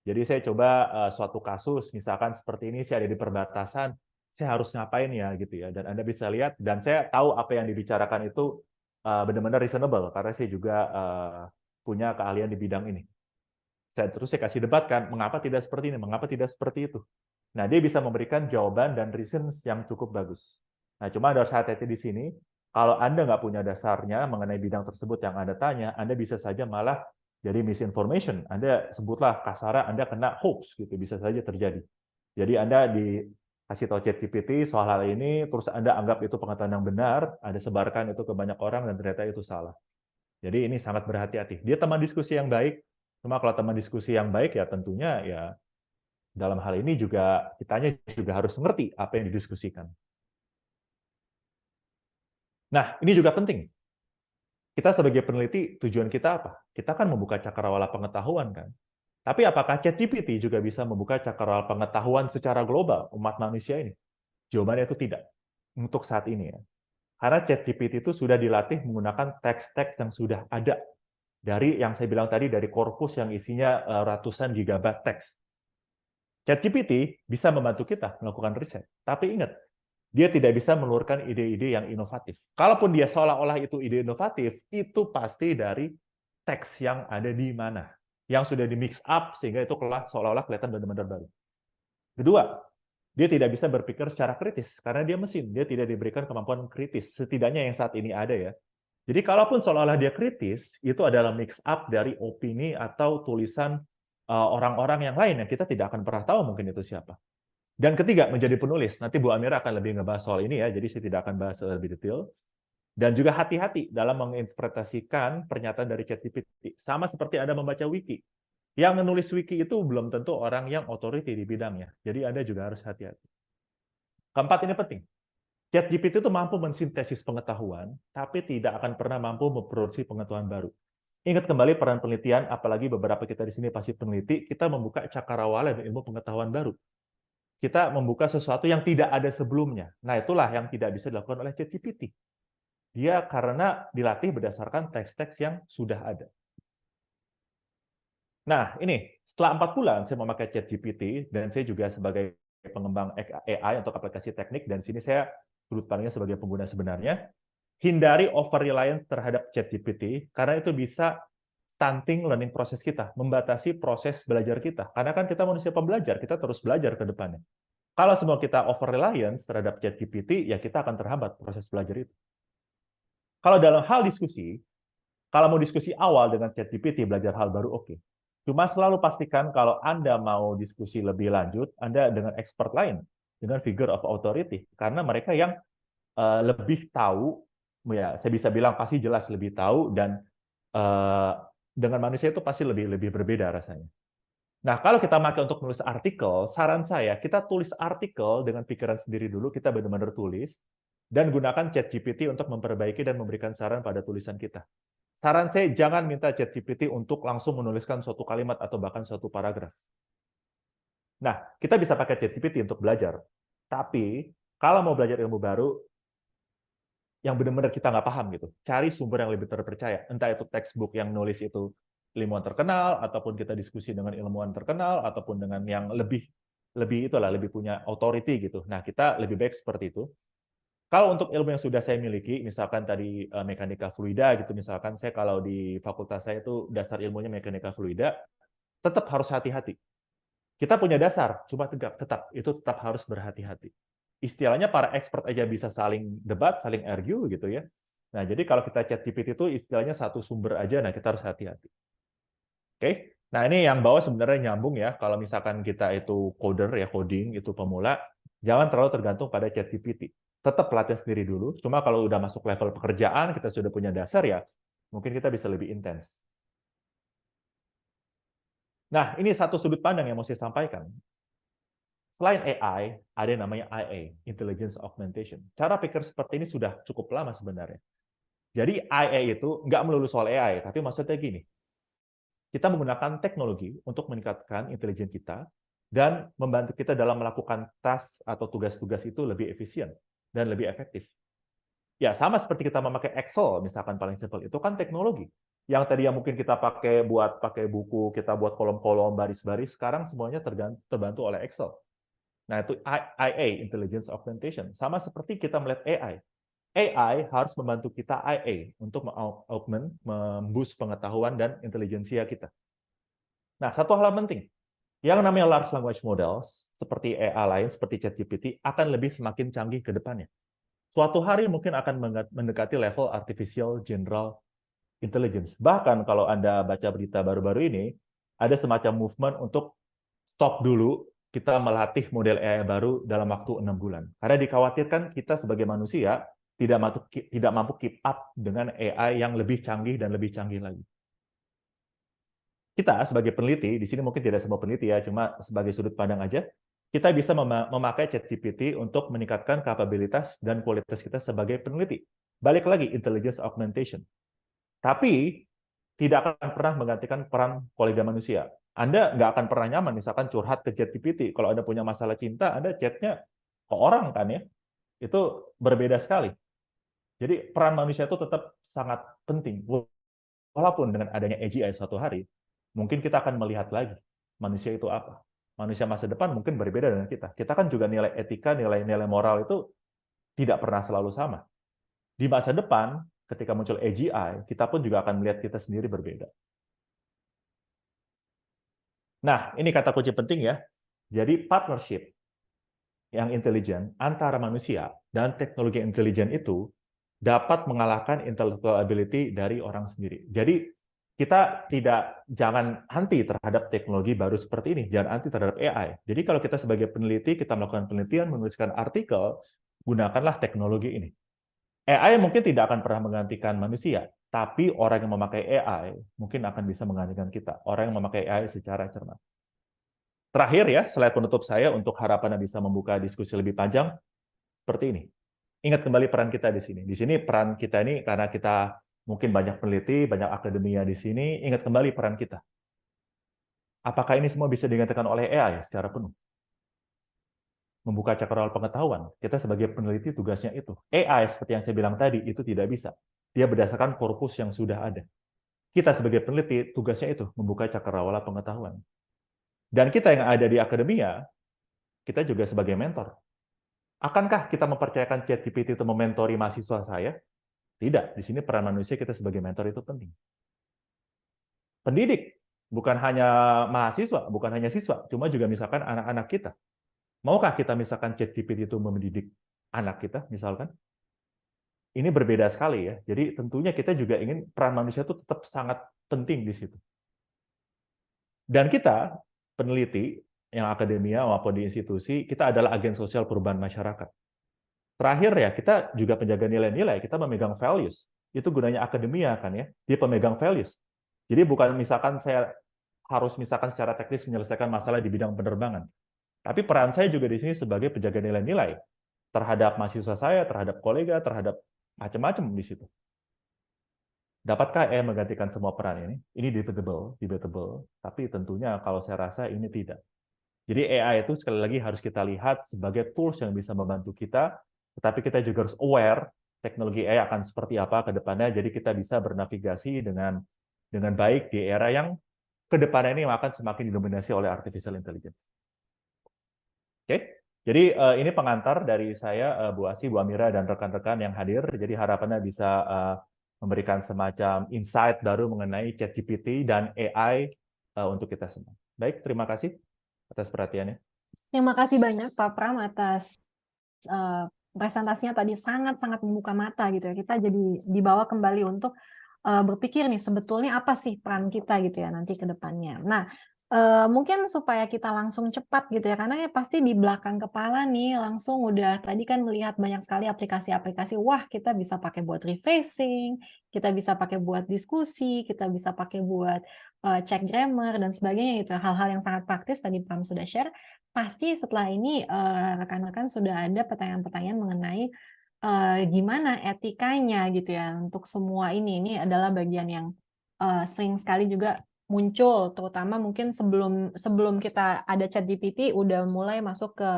Jadi saya coba suatu kasus, misalkan seperti ini, saya ada di perbatasan, saya harus ngapain ya gitu ya. Dan Anda bisa lihat, dan saya tahu apa yang dibicarakan itu benar-benar reasonable, karena saya juga punya keahlian di bidang ini. Terus saya kasih debat kan, mengapa tidak seperti ini, mengapa tidak seperti itu. Nah, dia bisa memberikan jawaban dan reasons yang cukup bagus. Nah, cuma ada hati-hati di sini, kalau Anda nggak punya dasarnya mengenai bidang tersebut yang Anda tanya, Anda bisa saja malah jadi misinformation. Anda sebutlah kasarnya Anda kena hoax, gitu bisa saja terjadi. Jadi Anda dikasih tahu ChatGPT soal hal ini, terus Anda anggap itu pengetahuan yang benar, Anda sebarkan itu ke banyak orang, dan ternyata itu salah. Jadi ini sangat berhati-hati. Dia teman diskusi yang baik, cuma kalau teman diskusi yang baik ya tentunya ya dalam hal ini juga kitanya juga harus mengerti apa yang didiskusikan. Nah, ini juga penting. Kita sebagai peneliti, tujuan kita apa? Kita kan membuka cakrawala pengetahuan kan. Tapi apakah ChatGPT juga bisa membuka cakrawala pengetahuan secara global umat manusia ini? Jawabannya itu tidak. Untuk saat ini ya. Karena ChatGPT itu sudah dilatih menggunakan teks-teks yang sudah ada. Dari yang saya bilang tadi, dari korpus yang isinya ratusan gigabyte teks. ChatGPT bisa membantu kita melakukan riset. Tapi ingat, dia tidak bisa mengeluarkan ide-ide yang inovatif. Kalaupun dia seolah-olah itu ide inovatif, itu pasti dari teks yang ada di mana. Yang sudah di mix up, sehingga itu seolah-olah kelihatan benar-benar baru. Kedua, dia tidak bisa berpikir secara kritis, karena dia mesin. Dia tidak diberikan kemampuan kritis, setidaknya yang saat ini ada ya. Jadi kalaupun seolah-olah dia kritis, itu adalah mix up dari opini atau tulisan orang-orang yang lain yang kita tidak akan pernah tahu mungkin itu siapa. Dan ketiga, menjadi penulis. Nanti Bu Amira akan lebih ngebahas soal ini ya, jadi saya tidak akan bahas lebih detail. Dan juga hati-hati dalam menginterpretasikan pernyataan dari ChatGPT. Sama seperti Anda membaca wiki. Yang menulis wiki itu belum tentu orang yang authority di bidangnya. Jadi Anda juga harus hati-hati. Keempat, ini penting. ChatGPT itu mampu mensintesis pengetahuan, tapi tidak akan pernah mampu memproduksi pengetahuan baru. Ingat kembali peran penelitian, apalagi beberapa kita di sini pasti peneliti, kita membuka cakrawala ilmu pengetahuan baru. Kita membuka sesuatu yang tidak ada sebelumnya. Nah, itulah yang tidak bisa dilakukan oleh ChatGPT. Dia karena dilatih berdasarkan teks-teks yang sudah ada. Nah, ini setelah 4 bulan saya memakai ChatGPT, dan saya juga sebagai pengembang AI untuk aplikasi teknik, dan sini saya sudut pandangnya sebagai pengguna sebenarnya, hindari over-reliance terhadap ChatGPT, karena itu bisa stunting learning proses kita, membatasi proses belajar kita. Karena kan kita manusia pembelajar, kita terus belajar ke depannya. Kalau semua kita over-reliance terhadap ChatGPT, ya kita akan terhambat proses belajar itu. Kalau dalam hal diskusi, kalau mau diskusi awal dengan ChatGPT, belajar hal baru, oke. Cuma selalu pastikan kalau Anda mau diskusi lebih lanjut, Anda dengan expert lain, dengan figure of authority. Karena mereka yang lebih tahu, ya saya bisa bilang pasti jelas lebih tahu, dan dengan manusia itu pasti lebih berbeda rasanya. Nah, kalau kita pakai untuk menulis artikel, saran saya, kita tulis artikel dengan pikiran sendiri dulu, kita benar-benar tulis, dan gunakan ChatGPT untuk memperbaiki dan memberikan saran pada tulisan kita. Saran saya, jangan minta ChatGPT untuk langsung menuliskan suatu kalimat atau bahkan suatu paragraf. Nah, kita bisa pakai ChatGPT untuk belajar. Tapi, kalau mau belajar ilmu baru, yang benar-benar kita nggak paham gitu, cari sumber yang lebih terpercaya. Entah itu textbook yang nulis itu ilmuwan terkenal, ataupun kita diskusi dengan ilmuwan terkenal, ataupun dengan yang lebih punya authority gitu. Nah, kita lebih baik seperti itu. Kalau untuk ilmu yang sudah saya miliki, misalkan tadi mekanika fluida gitu, misalkan saya kalau di fakultas saya itu dasar ilmunya mekanika fluida, tetap harus hati-hati. Kita punya dasar, cuma tetap harus berhati-hati. Istilahnya para expert aja bisa saling debat, saling argue gitu ya. Nah, jadi kalau kita chat GPT itu istilahnya satu sumber aja, nah kita harus hati-hati. Oke. Nah, ini yang bawah sebenarnya nyambung ya. Kalau misalkan kita itu coder ya, coding itu pemula, jangan terlalu tergantung pada chat GPT. Tetap pelatihan sendiri dulu. Cuma kalau udah masuk level pekerjaan, kita sudah punya dasar ya, mungkin kita bisa lebih intens. Nah, ini satu sudut pandang yang mau saya sampaikan. Selain AI, ada yang namanya IA, Intelligence Augmentation. Cara pikir seperti ini sudah cukup lama sebenarnya. Jadi IA itu nggak melulu soal AI, tapi maksudnya gini, kita menggunakan teknologi untuk meningkatkan intelijen kita dan membantu kita dalam melakukan task atau tugas-tugas itu lebih efisien dan lebih efektif. Ya, sama seperti kita memakai Excel, misalkan paling simpel, itu kan teknologi. Yang tadi yang mungkin kita pakai buku, kita buat kolom-kolom, baris-baris, sekarang semuanya terbantu oleh Excel. Nah, itu IA, Intelligence Augmentation. Sama seperti kita melihat AI. AI harus membantu kita IA untuk augment, memboost pengetahuan dan intelijensia kita. Nah, satu hal penting, yang namanya large language models, seperti AI lain, seperti ChatGPT, akan lebih semakin canggih ke depannya. Suatu hari mungkin akan mendekati level artificial general intelligence. Bahkan kalau Anda baca berita baru-baru ini, ada semacam movement untuk stop dulu kita melatih model AI baru dalam waktu 6 bulan. Karena dikhawatirkan kita sebagai manusia tidak mampu keep up dengan AI yang lebih canggih dan lebih canggih lagi. Kita sebagai peneliti, di sini mungkin tidak semua peneliti ya, cuma sebagai sudut pandang aja, kita bisa memakai ChatGPT untuk meningkatkan kapabilitas dan kualitas kita sebagai peneliti. Balik lagi, intelligence augmentation. Tapi tidak akan pernah menggantikan peran kolega manusia. Anda nggak akan pernah nyaman, misalkan curhat ke ChatGPT. Kalau Anda punya masalah cinta, Anda chatnya ke orang kan ya. Itu berbeda sekali. Jadi peran manusia itu tetap sangat penting. Walaupun dengan adanya AGI suatu hari, mungkin kita akan melihat lagi manusia itu apa. Manusia masa depan mungkin berbeda dengan kita. Kita kan juga nilai etika, nilai-nilai moral itu tidak pernah selalu sama. Di masa depan, ketika muncul AGI, kita pun juga akan melihat kita sendiri berbeda. Nah, ini kata kunci penting ya. Jadi partnership yang intelijen antara manusia dan teknologi intelijen itu dapat mengalahkan intellectual ability dari orang sendiri. Jadi kita jangan anti terhadap teknologi baru seperti ini, jangan anti terhadap AI. Jadi kalau kita sebagai peneliti, kita melakukan penelitian, menuliskan artikel, gunakanlah teknologi ini. AI mungkin tidak akan pernah menggantikan manusia, tapi orang yang memakai AI mungkin akan bisa menggantikan kita. Orang yang memakai AI secara cermat. Terakhir ya, slide penutup saya untuk harapan bisa membuka diskusi lebih panjang, seperti ini. Ingat kembali peran kita di sini. Di sini peran kita ini karena kita mungkin banyak peneliti, banyak akademia di sini, ingat kembali peran kita. Apakah ini semua bisa digantikan oleh AI secara penuh? Membuka cakrawala pengetahuan. Kita sebagai peneliti tugasnya itu. AI seperti yang saya bilang tadi itu tidak bisa. Dia berdasarkan korpus yang sudah ada. Kita sebagai peneliti tugasnya itu membuka cakrawala pengetahuan. Dan kita yang ada di akademia, kita juga sebagai mentor. Akankah kita mempercayakan ChatGPT itu mementori mahasiswa saya? Tidak. Di sini peran manusia kita sebagai mentor itu penting. Pendidik, bukan hanya mahasiswa, bukan hanya siswa, cuma juga misalkan anak-anak kita. Maukah kita misalkan ChatGPT itu mendidik anak kita, misalkan? Ini berbeda sekali ya. Jadi tentunya kita juga ingin peran manusia itu tetap sangat penting di situ. Dan kita, peneliti, yang akademia maupun di institusi, kita adalah agen sosial perubahan masyarakat. Terakhir ya, kita juga penjaga nilai-nilai, kita memegang values. Itu gunanya akademia kan ya, dia pemegang values. Jadi bukan misalkan saya harus misalkan secara teknis menyelesaikan masalah di bidang penerbangan. Tapi peran saya juga di sini sebagai penjaga nilai-nilai terhadap mahasiswa saya, terhadap kolega, terhadap macam-macam di situ. Dapatkah AI menggantikan semua peran ini? Ini debatable, tapi tentunya kalau saya rasa ini tidak. Jadi AI itu sekali lagi harus kita lihat sebagai tools yang bisa membantu kita, tetapi kita juga harus aware teknologi AI akan seperti apa ke depannya, jadi kita bisa bernavigasi dengan baik di era yang ke depannya ini akan semakin didominasi oleh artificial intelligence. Oke? Jadi ini pengantar dari saya, Bu Asih, Bu Amira, dan rekan-rekan yang hadir. Jadi harapannya bisa memberikan semacam insight baru mengenai ChatGPT dan AI untuk kita semua. Baik, terima kasih atas perhatiannya. Terima kasih banyak Pak Pram atas presentasinya tadi, sangat-sangat membuka mata gitu ya. Kita jadi dibawa kembali untuk berpikir nih sebetulnya apa sih peran kita gitu ya nanti ke depannya. Nah, mungkin supaya kita langsung cepat gitu ya, karena ya pasti di belakang kepala nih langsung udah tadi kan melihat banyak sekali aplikasi-aplikasi, wah kita bisa pakai buat refacing, kita bisa pakai buat diskusi, kita bisa pakai buat cek grammar dan sebagainya gitu. Hal-hal yang sangat praktis tadi Pram sudah share. Pasti setelah ini rekan-rekan sudah ada pertanyaan-pertanyaan mengenai gimana etikanya gitu ya untuk semua ini. Ini adalah bagian yang sering sekali juga muncul, terutama mungkin sebelum kita ada ChatGPT udah mulai masuk ke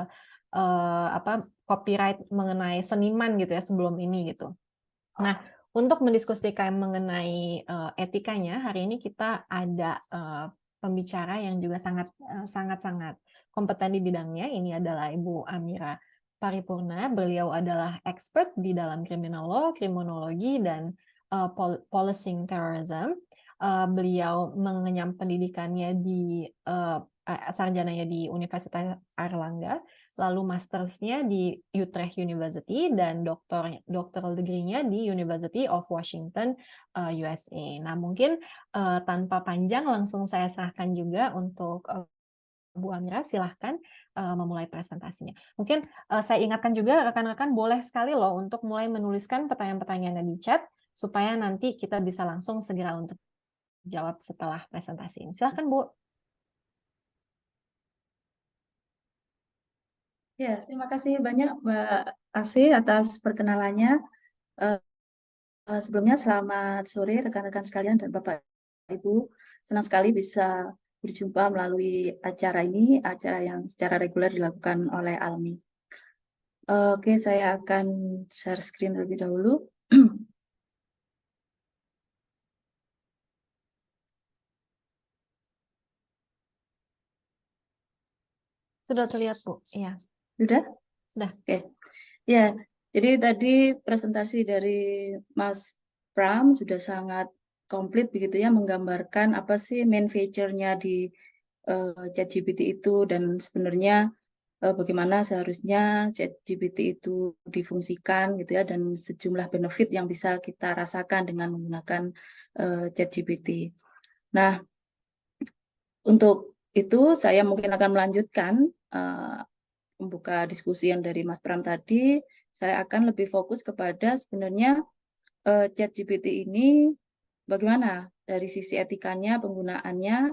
copyright mengenai seniman gitu ya sebelum ini gitu. Nah, untuk mendiskusikan mengenai etikanya, hari ini kita ada pembicara yang juga sangat-sangat kompeten di bidangnya. Ini adalah Ibu Amira Paripurna. Beliau adalah expert di dalam criminal law, kriminologi, dan policing terrorism. Beliau mengenyam pendidikannya di sarjananya di Universitas Airlangga, lalu mastersnya di Utrecht University, dan doctoral degree-nya di University of Washington, USA. Nah, mungkin tanpa panjang langsung saya serahkan juga untuk Bu Amira, silahkan memulai presentasinya. Mungkin saya ingatkan juga rekan-rekan boleh sekali loh untuk mulai menuliskan pertanyaan-pertanyaannya di chat, supaya nanti kita bisa langsung segera untuk jawab setelah presentasi ini. Silahkan Bu. Ya, terima kasih banyak Mbak Asih atas perkenalannya. Sebelumnya selamat sore rekan-rekan sekalian dan Bapak Ibu. Senang sekali bisa berjumpa melalui acara ini, acara yang secara reguler dilakukan oleh ALMI. Oke, saya akan share screen terlebih dahulu. Sudah terlihat Bu? Iya. Sudah? Sudah. Oke. Ya, jadi tadi presentasi dari Mas Pram sudah sangat komplit begitu ya, menggambarkan apa sih main feature-nya di ChatGPT itu, dan sebenarnya bagaimana seharusnya ChatGPT itu difungsikan gitu ya, dan sejumlah benefit yang bisa kita rasakan dengan menggunakan ChatGPT. Nah, untuk itu saya mungkin akan melanjutkan membuka diskusi yang dari Mas Pram tadi. Saya akan lebih fokus kepada sebenarnya ChatGPT ini bagaimana dari sisi etikanya, penggunaannya,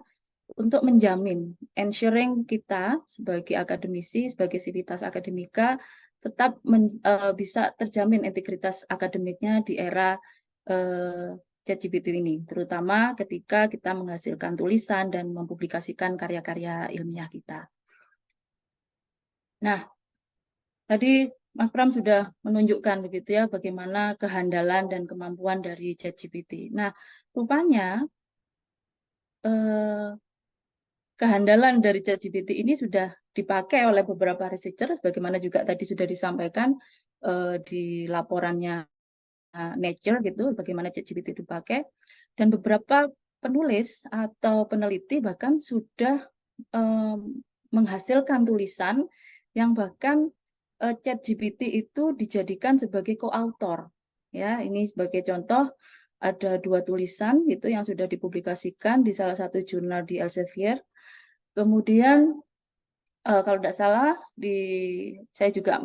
untuk menjamin, ensuring kita sebagai akademisi, sebagai sivitas akademika, tetap bisa terjamin integritas akademiknya di era ChatGPT ini, terutama ketika kita menghasilkan tulisan dan mempublikasikan karya-karya ilmiah kita. Nah, tadi Mas Pram sudah menunjukkan begitu ya bagaimana kehandalan dan kemampuan dari ChatGPT. Nah, rupanya kehandalan dari ChatGPT ini sudah dipakai oleh beberapa researcher, sebagaimana juga tadi sudah disampaikan di laporannya Nature gitu, bagaimana ChatGPT dipakai, dan beberapa penulis atau peneliti bahkan sudah menghasilkan tulisan yang bahkan ChatGPT itu dijadikan sebagai co-author. Ya, ini sebagai contoh ada 2 tulisan itu yang sudah dipublikasikan di salah satu jurnal di Elsevier. Kemudian kalau tidak salah saya juga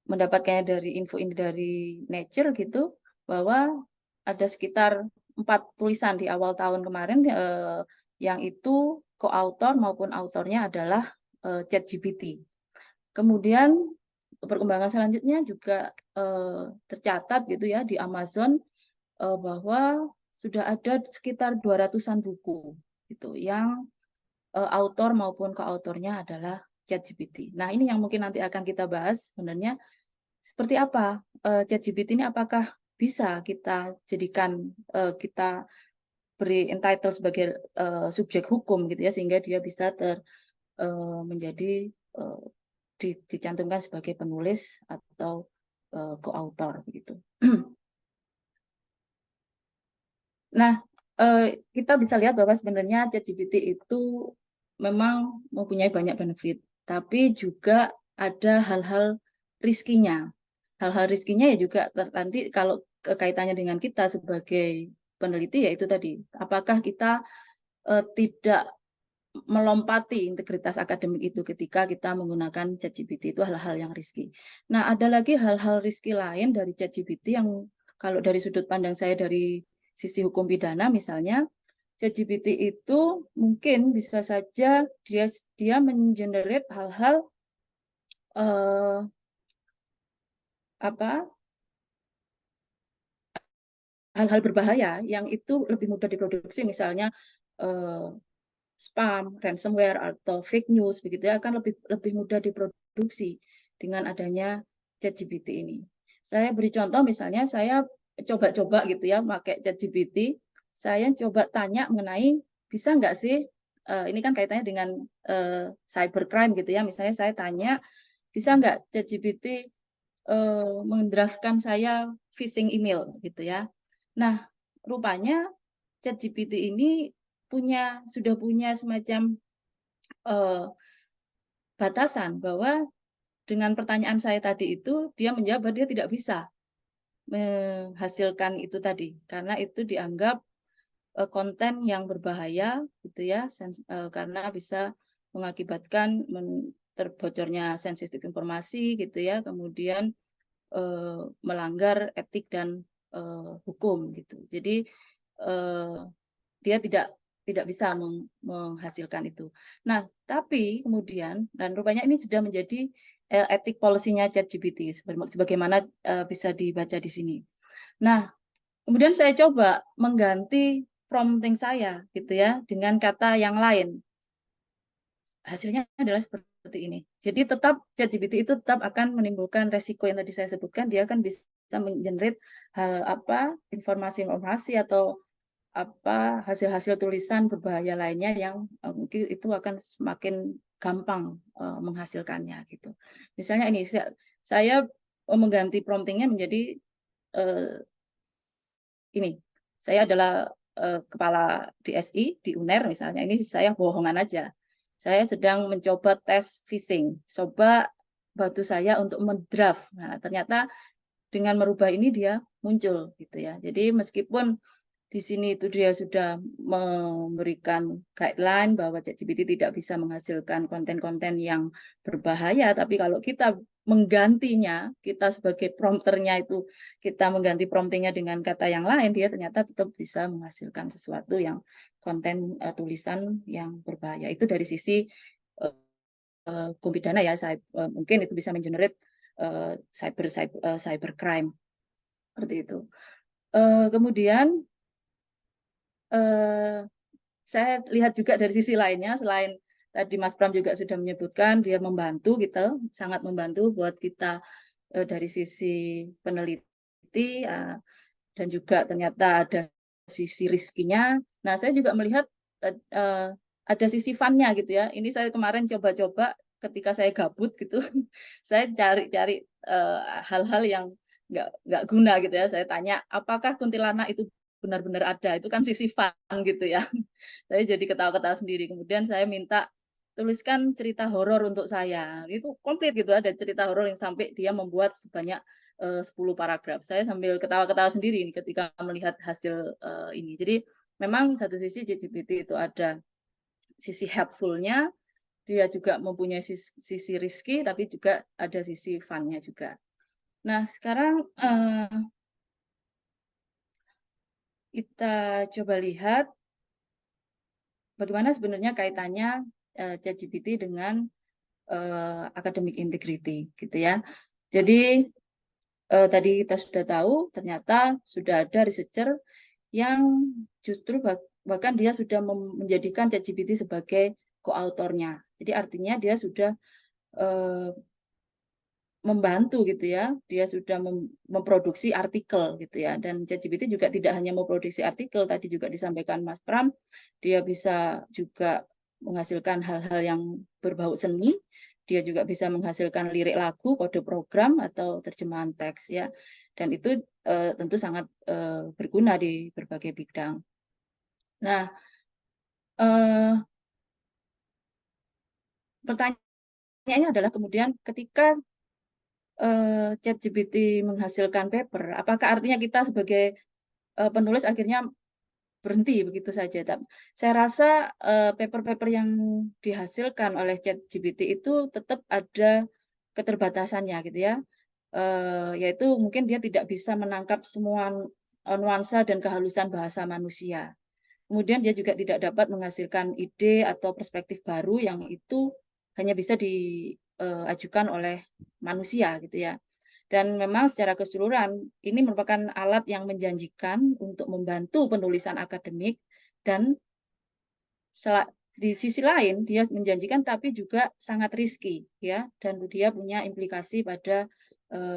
mendapatkannya dari info ini dari Nature gitu, bahwa ada sekitar 4 tulisan di awal tahun kemarin yang itu co-author maupun autornya adalah ChatGPT. Kemudian perkembangan selanjutnya juga tercatat gitu ya di Amazon bahwa sudah ada sekitar 200-an buku gitu yang autor maupun koautornya adalah ChatGPT. Nah, ini yang mungkin nanti akan kita bahas sebenarnya seperti apa ChatGPT ini, apakah bisa kita jadikan kita beri entitled sebagai subjek hukum gitu ya, sehingga dia bisa menjadi dicantumkan sebagai penulis atau co-author begitu. Nah, kita bisa lihat bahwa sebenarnya ChatGPT itu memang mempunyai banyak benefit, tapi juga ada hal-hal riskinya. Hal-hal riskinya ya juga nanti kalau kaitannya dengan kita sebagai peneliti, yaitu tadi, apakah kita tidak melompati integritas akademik itu ketika kita menggunakan ChatGPT, itu hal-hal yang riski. Nah, ada lagi hal-hal riski lain dari ChatGPT yang kalau dari sudut pandang saya dari sisi hukum pidana misalnya, ChatGPT itu mungkin bisa saja dia mengenerate hal-hal hal-hal berbahaya yang itu lebih mudah diproduksi, misalnya spam, ransomware atau fake news begitu ya, akan lebih mudah diproduksi dengan adanya ChatGPT ini. Saya beri contoh, misalnya saya coba-coba gitu ya pakai ChatGPT, saya coba tanya mengenai bisa nggak sih ini kan kaitannya dengan cybercrime gitu ya, misalnya saya tanya bisa nggak ChatGPT mendraftkan saya phishing email gitu ya. Nah, rupanya ChatGPT ini sudah punya semacam batasan bahwa dengan pertanyaan saya tadi itu dia menjawab bahwa dia tidak bisa menghasilkan itu tadi karena itu dianggap konten yang berbahaya gitu ya, karena bisa mengakibatkan terbocornya sensitif informasi gitu ya, kemudian melanggar etik dan hukum gitu. Jadi dia tidak bisa menghasilkan itu. Nah, tapi kemudian dan rupanya ini sudah menjadi etik policy-nya ChatGPT sebagaimana bisa dibaca di sini. Nah, kemudian saya coba mengganti prompting saya gitu ya dengan kata yang lain. Hasilnya adalah seperti ini. Jadi tetap ChatGPT itu tetap akan menimbulkan resiko yang tadi saya sebutkan, dia akan bisa mengenerate informasi-informasi atau hasil-hasil tulisan berbahaya lainnya yang mungkin itu akan semakin gampang menghasilkannya gitu. Misalnya ini saya mengganti promptingnya menjadi ini. Saya adalah kepala DSI di UNER misalnya. Ini saya bohongan aja. Saya sedang mencoba tes phishing. Coba bantu saya untuk mendraft. Nah, ternyata dengan merubah ini dia muncul gitu ya. Jadi meskipun di sini itu dia sudah memberikan guideline bahwa ChatGPT tidak bisa menghasilkan konten-konten yang berbahaya, tapi kalau kita menggantinya, kita sebagai prompternya itu kita mengganti promptingnya dengan kata yang lain, dia ternyata tetap bisa menghasilkan sesuatu yang konten tulisan yang berbahaya. Itu dari sisi hukum pidana ya, mungkin itu bisa mengenerate cybercrime seperti itu. Kemudian saya lihat juga dari sisi lainnya, selain tadi Mas Pram juga sudah menyebutkan dia membantu gitu, sangat membantu buat kita dari sisi peneliti dan juga ternyata ada sisi riskinya. Nah, saya juga melihat ada sisi fun-nya gitu ya. Ini saya kemarin coba-coba ketika saya gabut gitu, saya cari-cari hal-hal yang nggak guna gitu ya. Saya tanya, apakah kuntilanak itu benar-benar ada? Itu kan sisi fun gitu ya. Saya jadi ketawa-ketawa sendiri. Kemudian saya minta tuliskan cerita horor untuk saya. Itu komplit gitu, ada cerita horor yang sampai dia membuat sebanyak 10 paragraf. Saya sambil ketawa-ketawa sendiri ketika melihat hasil ini. Jadi memang satu sisi ChatGPT itu ada sisi helpful-nya, dia juga mempunyai sisi risky, tapi juga ada sisi fun-nya juga. Nah, sekarang kita coba lihat bagaimana sebenarnya kaitannya ChatGPT dengan academic integrity, gitu ya. Jadi tadi kita sudah tahu, ternyata sudah ada researcher yang justru bahkan dia sudah menjadikan ChatGPT sebagai co-autornya. Jadi artinya dia sudah membantu gitu ya, dia sudah memproduksi artikel gitu ya, dan ChatGPT juga tidak hanya memproduksi artikel, tadi juga disampaikan Mas Pram, dia bisa juga menghasilkan hal-hal yang berbau seni, dia juga bisa menghasilkan lirik lagu, kode program, atau terjemahan teks ya. Dan itu tentu sangat berguna di berbagai bidang. Nah, pertanyaannya adalah kemudian ketika ChatGPT menghasilkan paper, apakah artinya kita sebagai penulis akhirnya berhenti begitu saja? Saya rasa paper-paper yang dihasilkan oleh ChatGPT itu tetap ada keterbatasannya gitu ya. Yaitu mungkin dia tidak bisa menangkap semua nuansa dan kehalusan bahasa manusia. Kemudian dia juga tidak dapat menghasilkan ide atau perspektif baru yang itu hanya bisa diajukan oleh manusia gitu ya. Dan memang secara keseluruhan ini merupakan alat yang menjanjikan untuk membantu penulisan akademik, dan di sisi lain dia menjanjikan tapi juga sangat risky ya, dan dia punya implikasi pada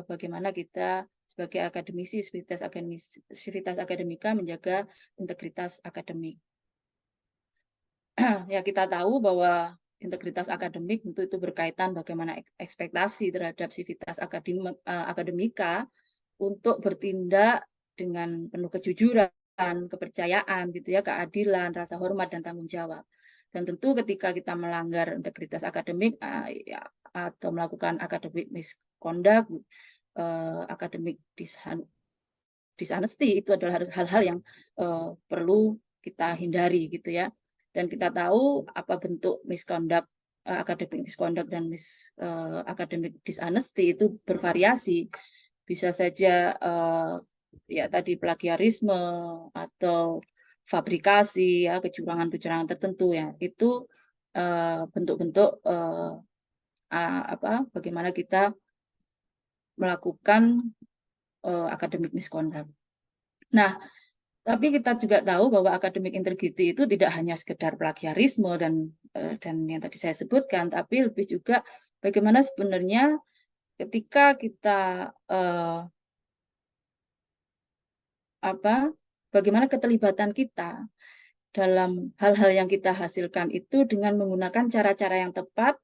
bagaimana kita sebagai akademisi, sivitas akademika menjaga integritas akademik. Ya, kita tahu bahwa integritas akademik tentu itu berkaitan bagaimana ekspektasi terhadap sivitas akademika untuk bertindak dengan penuh kejujuran, kepercayaan gitu ya, keadilan, rasa hormat dan tanggung jawab. Dan tentu ketika kita melanggar integritas akademik ya, atau melakukan academic misconduct, academic dishonesty, itu adalah hal-hal yang perlu kita hindari gitu ya. Dan kita tahu apa bentuk misconduct, academic misconduct dan academic dishonesty itu bervariasi. Bisa saja ya tadi plagiarisme atau fabrikasi ya, kecurangan-kecurangan tertentu ya. Itu bentuk-bentuk bagaimana kita melakukan academic misconduct. Nah, tapi kita juga tahu bahwa academic integrity itu tidak hanya sekedar plagiarisme dan yang tadi saya sebutkan, tapi lebih juga bagaimana sebenarnya ketika kita bagaimana keterlibatan kita dalam hal-hal yang kita hasilkan itu dengan menggunakan cara-cara yang tepat,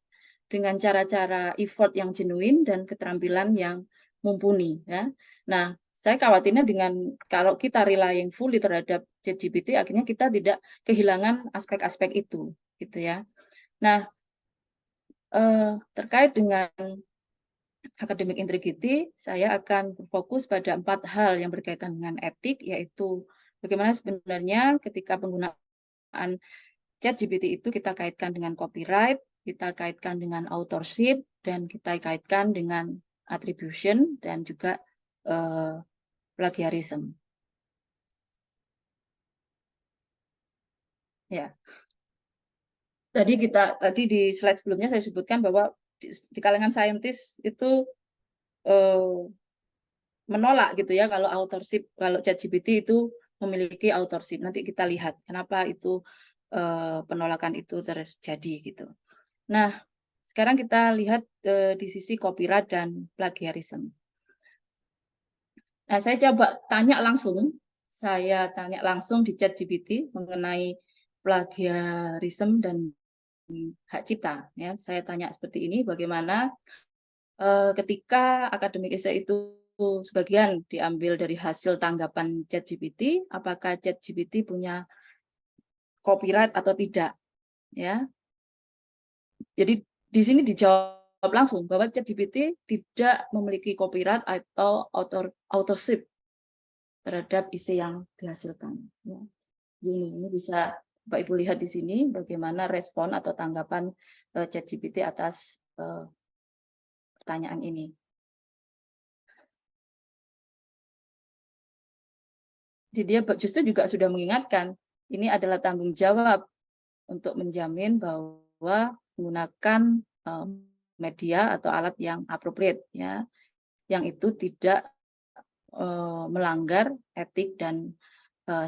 dengan cara-cara effort yang genuine dan keterampilan yang mumpuni ya. Nah, saya khawatirnya dengan kalau kita relying fully terhadap ChatGPT, akhirnya kita tidak kehilangan aspek-aspek itu gitu ya. Nah, terkait dengan academic integrity, saya akan berfokus pada 4 hal yang berkaitan dengan etik, yaitu bagaimana sebenarnya ketika penggunaan ChatGPT itu kita kaitkan dengan copyright, kita kaitkan dengan authorship, dan kita kaitkan dengan attribution dan juga plagiarism. Ya. Tadi di slide sebelumnya saya sebutkan bahwa di kalangan saintis itu menolak gitu ya kalau ChatGPT itu memiliki authorship. Nanti kita lihat kenapa itu penolakan itu terjadi gitu. Nah, sekarang kita lihat di sisi copyright dan plagiarism. Nah, saya coba saya tanya langsung di ChatGPT mengenai plagiarism dan hak cipta. Ya, saya tanya seperti ini, bagaimana ketika akademik essay itu sebagian diambil dari hasil tanggapan ChatGPT, apakah ChatGPT punya copyright atau tidak? Ya, jadi di sini dijawab langsung bahwa ChatGPT tidak memiliki copyright atau authorship terhadap isi yang dihasilkan. Ya. Jadi ini bisa Bapak Ibu lihat di sini bagaimana respon atau tanggapan ChatGPT atas pertanyaan ini. Jadi dia justru juga sudah mengingatkan ini adalah tanggung jawab untuk menjamin bahwa menggunakan media atau alat yang appropriate ya, yang itu tidak melanggar etik dan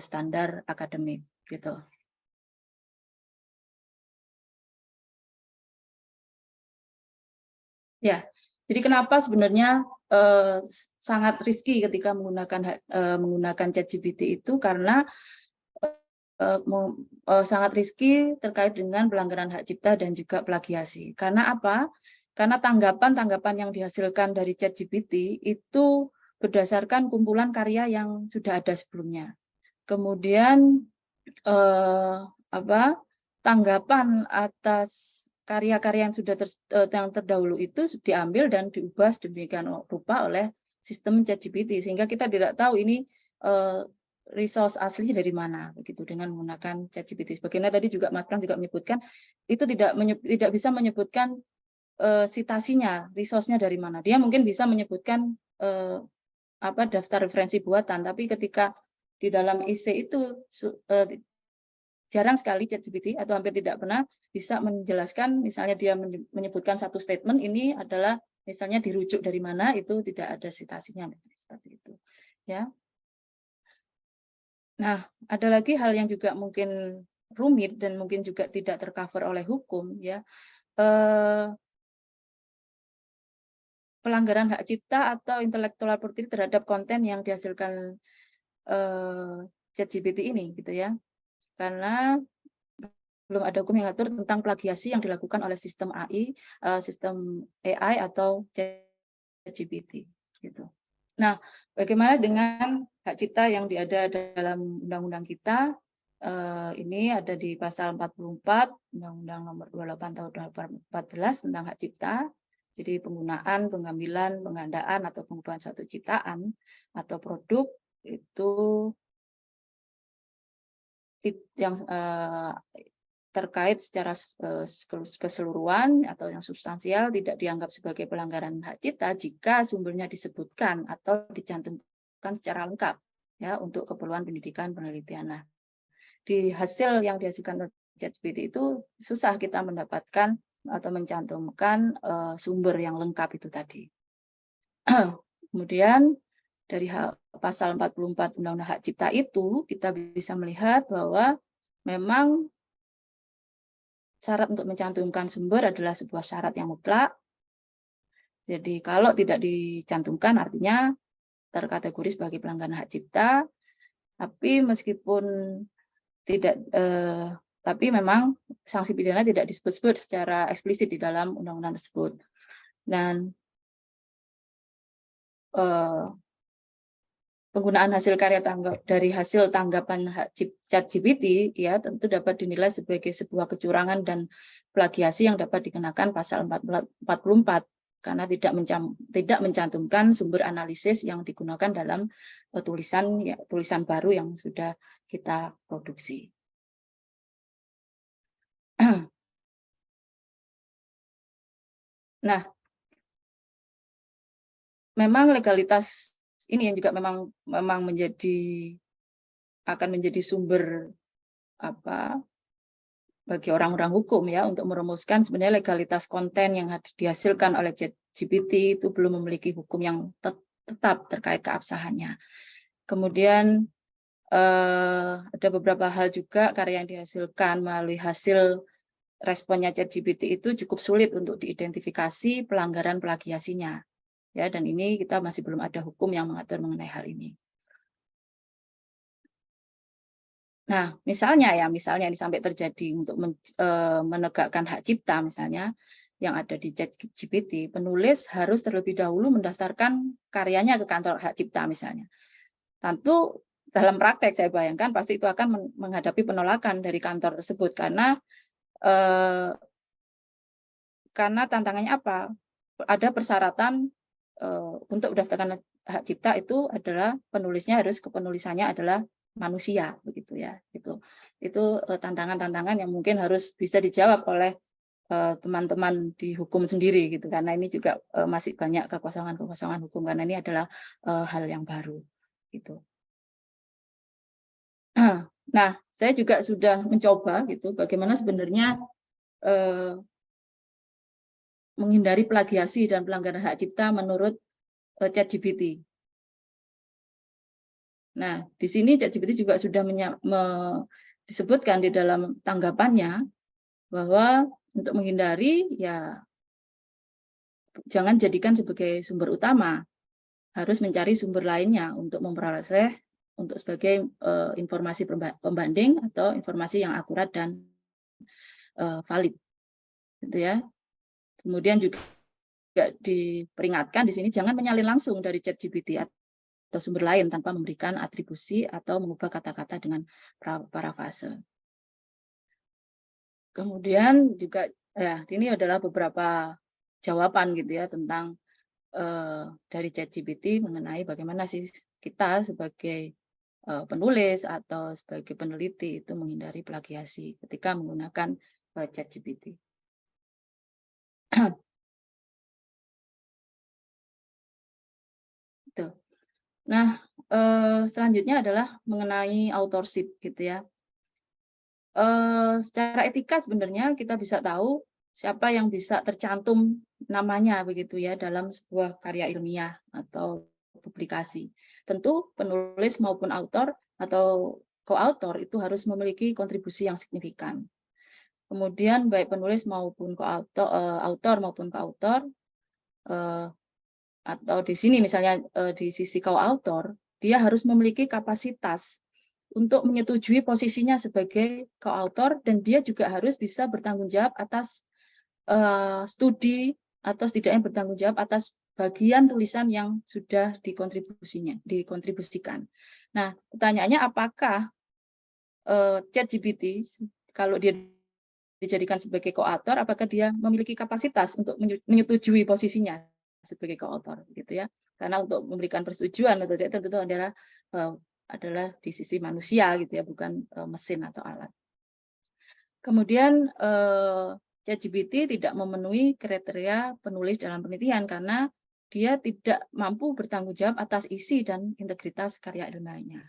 standar akademik gitu. Ya, jadi kenapa sebenarnya sangat risky ketika menggunakan ChatGPT itu karena sangat risky terkait dengan pelanggaran hak cipta dan juga plagiasi. Karena apa? karena tanggapan-tanggapan yang dihasilkan dari ChatGPT itu berdasarkan kumpulan karya yang sudah ada sebelumnya. Kemudian tanggapan atas karya-karya yang sudah yang terdahulu itu diambil dan diubah sedemikian rupa oleh sistem ChatGPT, sehingga kita tidak tahu ini resource asli dari mana begitu dengan menggunakan ChatGPT. Sebagaimana tadi juga Mas Pram juga menyebutkan, itu tidak bisa menyebutkan citasinya, resource-nya dari mana. Dia mungkin bisa menyebutkan daftar referensi buatan, tapi ketika di dalam IC itu jarang sekali ChatGPT atau hampir tidak pernah bisa menjelaskan, misalnya dia menyebutkan satu statement ini adalah misalnya dirujuk dari mana, itu tidak ada citasinya seperti itu ya. Nah, ada lagi hal yang juga mungkin rumit dan mungkin juga tidak tercover oleh hukum ya. Pelanggaran hak cipta atau intellectual property terhadap konten yang dihasilkan ChatGPT ini gitu ya. Karena belum ada hukum yang mengatur tentang plagiasi yang dilakukan oleh sistem AI atau ChatGPT gitu. Nah, bagaimana dengan hak cipta yang ada dalam undang-undang kita? Ini ada di pasal 44 Undang-Undang Nomor 28 Tahun 2014 tentang hak cipta. Jadi penggunaan, pengambilan, pengandaan atau pengubahan suatu ciptaan atau produk itu yang terkait secara keseluruhan atau yang substansial tidak dianggap sebagai pelanggaran hak cipta jika sumbernya disebutkan atau dicantumkan secara lengkap ya untuk keperluan pendidikan penelitian. Nah, di hasil yang dihasilkan ChatGPT itu susah kita mendapatkan atau mencantumkan sumber yang lengkap itu tadi. Kemudian dari pasal 44 Undang-Undang Hak Cipta itu kita bisa melihat bahwa memang syarat untuk mencantumkan sumber adalah sebuah syarat yang mutlak. Jadi kalau tidak dicantumkan artinya terkategori sebagai pelanggaran hak cipta. Tapi meskipun tidak, tapi memang sanksi pidana tidak disebut-sebut secara eksplisit di dalam undang-undang tersebut. Dan penggunaan hasil karya dari hasil tanggapan ChatGPT ya tentu dapat dinilai sebagai sebuah kecurangan dan plagiasi yang dapat dikenakan pasal 44 karena tidak mencantumkan sumber analisis yang digunakan dalam tulisan baru yang sudah kita produksi. Nah, memang legalitas ini yang juga memang akan menjadi sumber bagi orang-orang hukum ya untuk merumuskan sebenarnya legalitas konten yang dihasilkan oleh ChatGPT itu belum memiliki hukum yang tetap terkait keabsahannya. Kemudian ada beberapa hal juga karya yang dihasilkan melalui hasil responnya ChatGPT itu cukup sulit untuk diidentifikasi pelanggaran plagiasinya. Ya, dan ini kita masih belum ada hukum yang mengatur mengenai hal ini. Nah, misalnya ini sampai terjadi untuk menegakkan hak cipta misalnya yang ada di ChatGPT, penulis harus terlebih dahulu mendaftarkan karyanya ke kantor hak cipta misalnya. Tentu dalam praktek saya bayangkan pasti itu akan menghadapi penolakan dari kantor tersebut karena tantangannya apa? Ada persyaratan untuk mendaftarkan hak cipta itu adalah penulisannya adalah manusia begitu ya. Itu tantangan-tantangan yang mungkin harus bisa dijawab oleh teman-teman di hukum sendiri gitu karena ini juga masih banyak kekosongan hukum karena ini adalah hal yang baru gitu. Nah, saya juga sudah mencoba gitu bagaimana sebenarnya menghindari plagiasi dan pelanggaran hak cipta menurut ChatGPT. Nah, di sini ChatGPT juga sudah disebutkan di dalam tanggapannya bahwa untuk menghindari ya jangan jadikan sebagai sumber utama, harus mencari sumber lainnya untuk memperoleh untuk sebagai informasi pembanding atau informasi yang akurat dan valid, gitu ya. Kemudian juga diperingatkan di sini jangan menyalin langsung dari ChatGPT atau sumber lain tanpa memberikan atribusi atau mengubah kata-kata dengan parafrase. Kemudian juga ya ini adalah beberapa jawaban gitu ya tentang dari ChatGPT mengenai bagaimana sih kita sebagai penulis atau sebagai peneliti itu menghindari plagiasi ketika menggunakan ChatGPT. Itu. Nah, selanjutnya adalah mengenai authorship gitu ya. Secara etika sebenarnya kita bisa tahu siapa yang bisa tercantum namanya begitu ya dalam sebuah karya ilmiah atau publikasi. Tentu penulis maupun autor atau co-author itu harus memiliki kontribusi yang signifikan. Kemudian baik penulis maupun autor maupun co-author atau di sini misalnya di sisi co-author dia harus memiliki kapasitas untuk menyetujui posisinya sebagai co-author dan dia juga harus bisa bertanggung jawab atas studi atau setidaknya bertanggung jawab atas bagian tulisan yang sudah dikontribusikan. Nah, pertanyaannya apakah ChatGPT kalau dia dijadikan sebagai co-author, apakah dia memiliki kapasitas untuk menyetujui posisinya sebagai co-author, gitu ya? Karena untuk memberikan persetujuan atau tidak tentu adalah di sisi manusia, gitu ya, bukan mesin atau alat. Kemudian ChatGPT tidak memenuhi kriteria penulis dalam penelitian karena dia tidak mampu bertanggung jawab atas isi dan integritas karya ilmiahnya.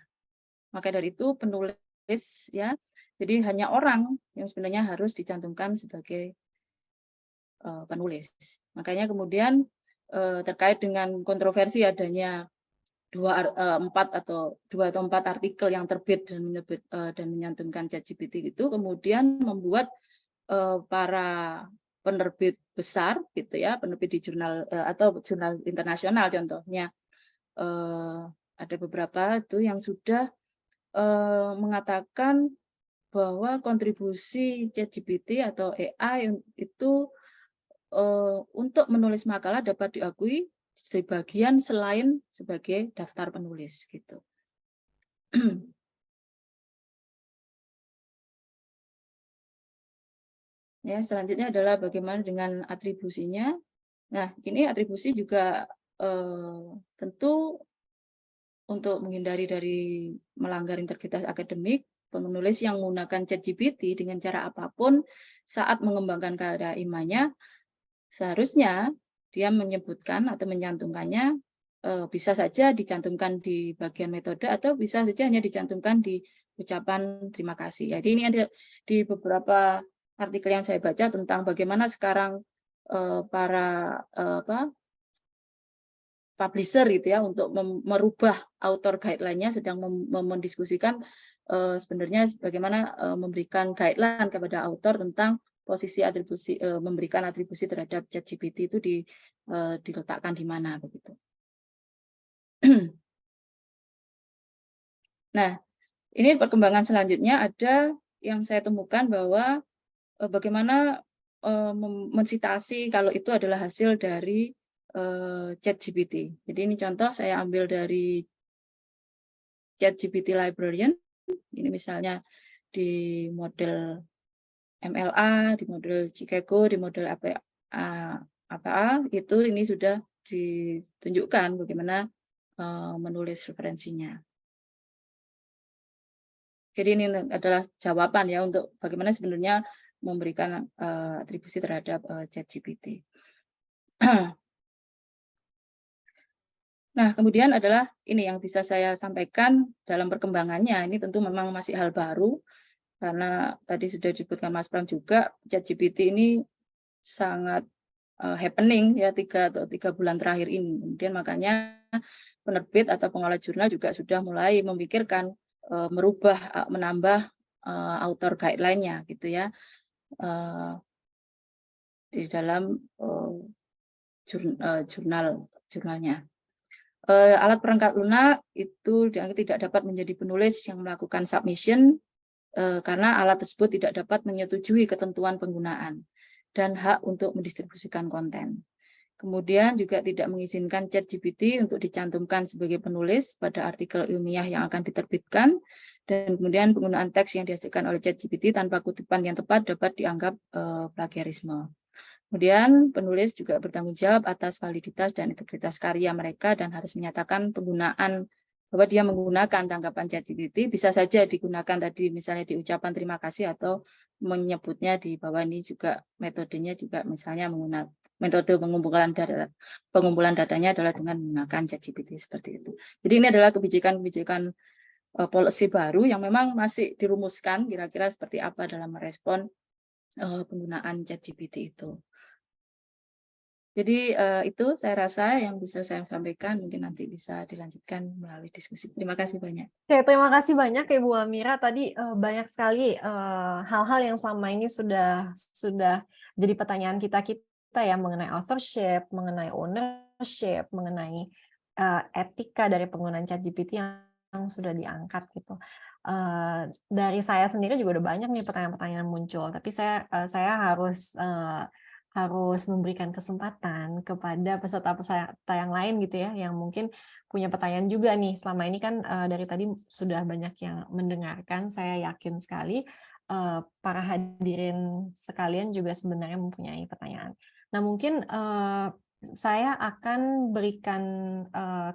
Maka dari itu penulis ya, jadi hanya orang yang sebenarnya harus dicantumkan sebagai penulis. Makanya kemudian terkait dengan kontroversi adanya dua atau empat artikel yang terbit dan menyantumkan ChatGPT itu kemudian membuat para penerbit besar gitu ya, penerbit di jurnal atau jurnal internasional contohnya ada beberapa itu yang sudah mengatakan bahwa kontribusi ChatGPT atau AI itu untuk menulis makalah dapat diakui sebagian selain sebagai daftar penulis gitu. Ya, selanjutnya adalah bagaimana dengan atribusinya. Nah, ini atribusi juga tentu untuk menghindari dari melanggar integritas akademik, penulis yang menggunakan ChatGPT dengan cara apapun saat mengembangkan karya ilmiahnya, seharusnya dia menyebutkan atau mencantumkannya bisa saja dicantumkan di bagian metode atau bisa saja hanya dicantumkan di ucapan terima kasih. Jadi ini ada di beberapa artikel yang saya baca tentang bagaimana sekarang para publisher gitu ya untuk merubah author guideline-nya sedang mendiskusikan sebenarnya bagaimana memberikan guideline kepada author tentang posisi atribusi memberikan atribusi terhadap ChatGPT itu diletakkan di mana begitu. Nah, ini perkembangan selanjutnya ada yang saya temukan bahwa bagaimana mensitasi kalau itu adalah hasil dari ChatGPT. Jadi ini contoh saya ambil dari ChatGPT Librarian. Ini misalnya di model MLA, di model Chicago, di model APA itu ini sudah ditunjukkan bagaimana menulis referensinya. Jadi ini adalah jawaban ya untuk bagaimana sebenarnya memberikan atribusi terhadap ChatGPT. Nah, kemudian adalah ini yang bisa saya sampaikan dalam perkembangannya. Ini tentu memang masih hal baru, karena tadi sudah disebutkan Mas Pram juga, ChatGPT ini sangat happening ya 3 bulan terakhir ini. Kemudian makanya penerbit atau pengolah jurnal juga sudah mulai memikirkan menambah author guideline-nya gitu ya di dalam jurnalnya. Alat perangkat lunak itu tidak dapat menjadi penulis yang melakukan submission karena alat tersebut tidak dapat menyetujui ketentuan penggunaan dan hak untuk mendistribusikan konten. Kemudian juga tidak mengizinkan ChatGPT untuk dicantumkan sebagai penulis pada artikel ilmiah yang akan diterbitkan. Dan kemudian penggunaan teks yang dihasilkan oleh ChatGPT tanpa kutipan yang tepat dapat dianggap plagiarisme. Kemudian penulis juga bertanggung jawab atas validitas dan integritas karya mereka dan harus menyatakan penggunaan bahwa dia menggunakan tanggapan ChatGPT bisa saja digunakan tadi misalnya di ucapan terima kasih atau menyebutnya di bawah ini juga metodenya juga misalnya menggunakan metode pengumpulan datanya adalah dengan menggunakan ChatGPT seperti itu. Jadi ini adalah kebijakan-kebijakan policy baru yang memang masih dirumuskan kira-kira seperti apa dalam merespon penggunaan ChatGPT itu. Jadi itu saya rasa yang bisa saya sampaikan, mungkin nanti bisa dilanjutkan melalui diskusi. Terima kasih banyak. Oke, terima kasih banyak Ibu Amira. Tadi banyak sekali hal-hal yang selama ini sudah jadi pertanyaan kita ya mengenai authorship, mengenai ownership, mengenai etika dari penggunaan ChatGPT yang sudah diangkat gitu. Dari saya sendiri juga udah banyak nih pertanyaan-pertanyaan muncul, tapi saya harus memberikan kesempatan kepada peserta-peserta yang lain gitu ya, yang mungkin punya pertanyaan juga nih. Selama ini kan dari tadi sudah banyak yang mendengarkan, saya yakin sekali para hadirin sekalian juga sebenarnya mempunyai pertanyaan. Nah mungkin saya akan berikan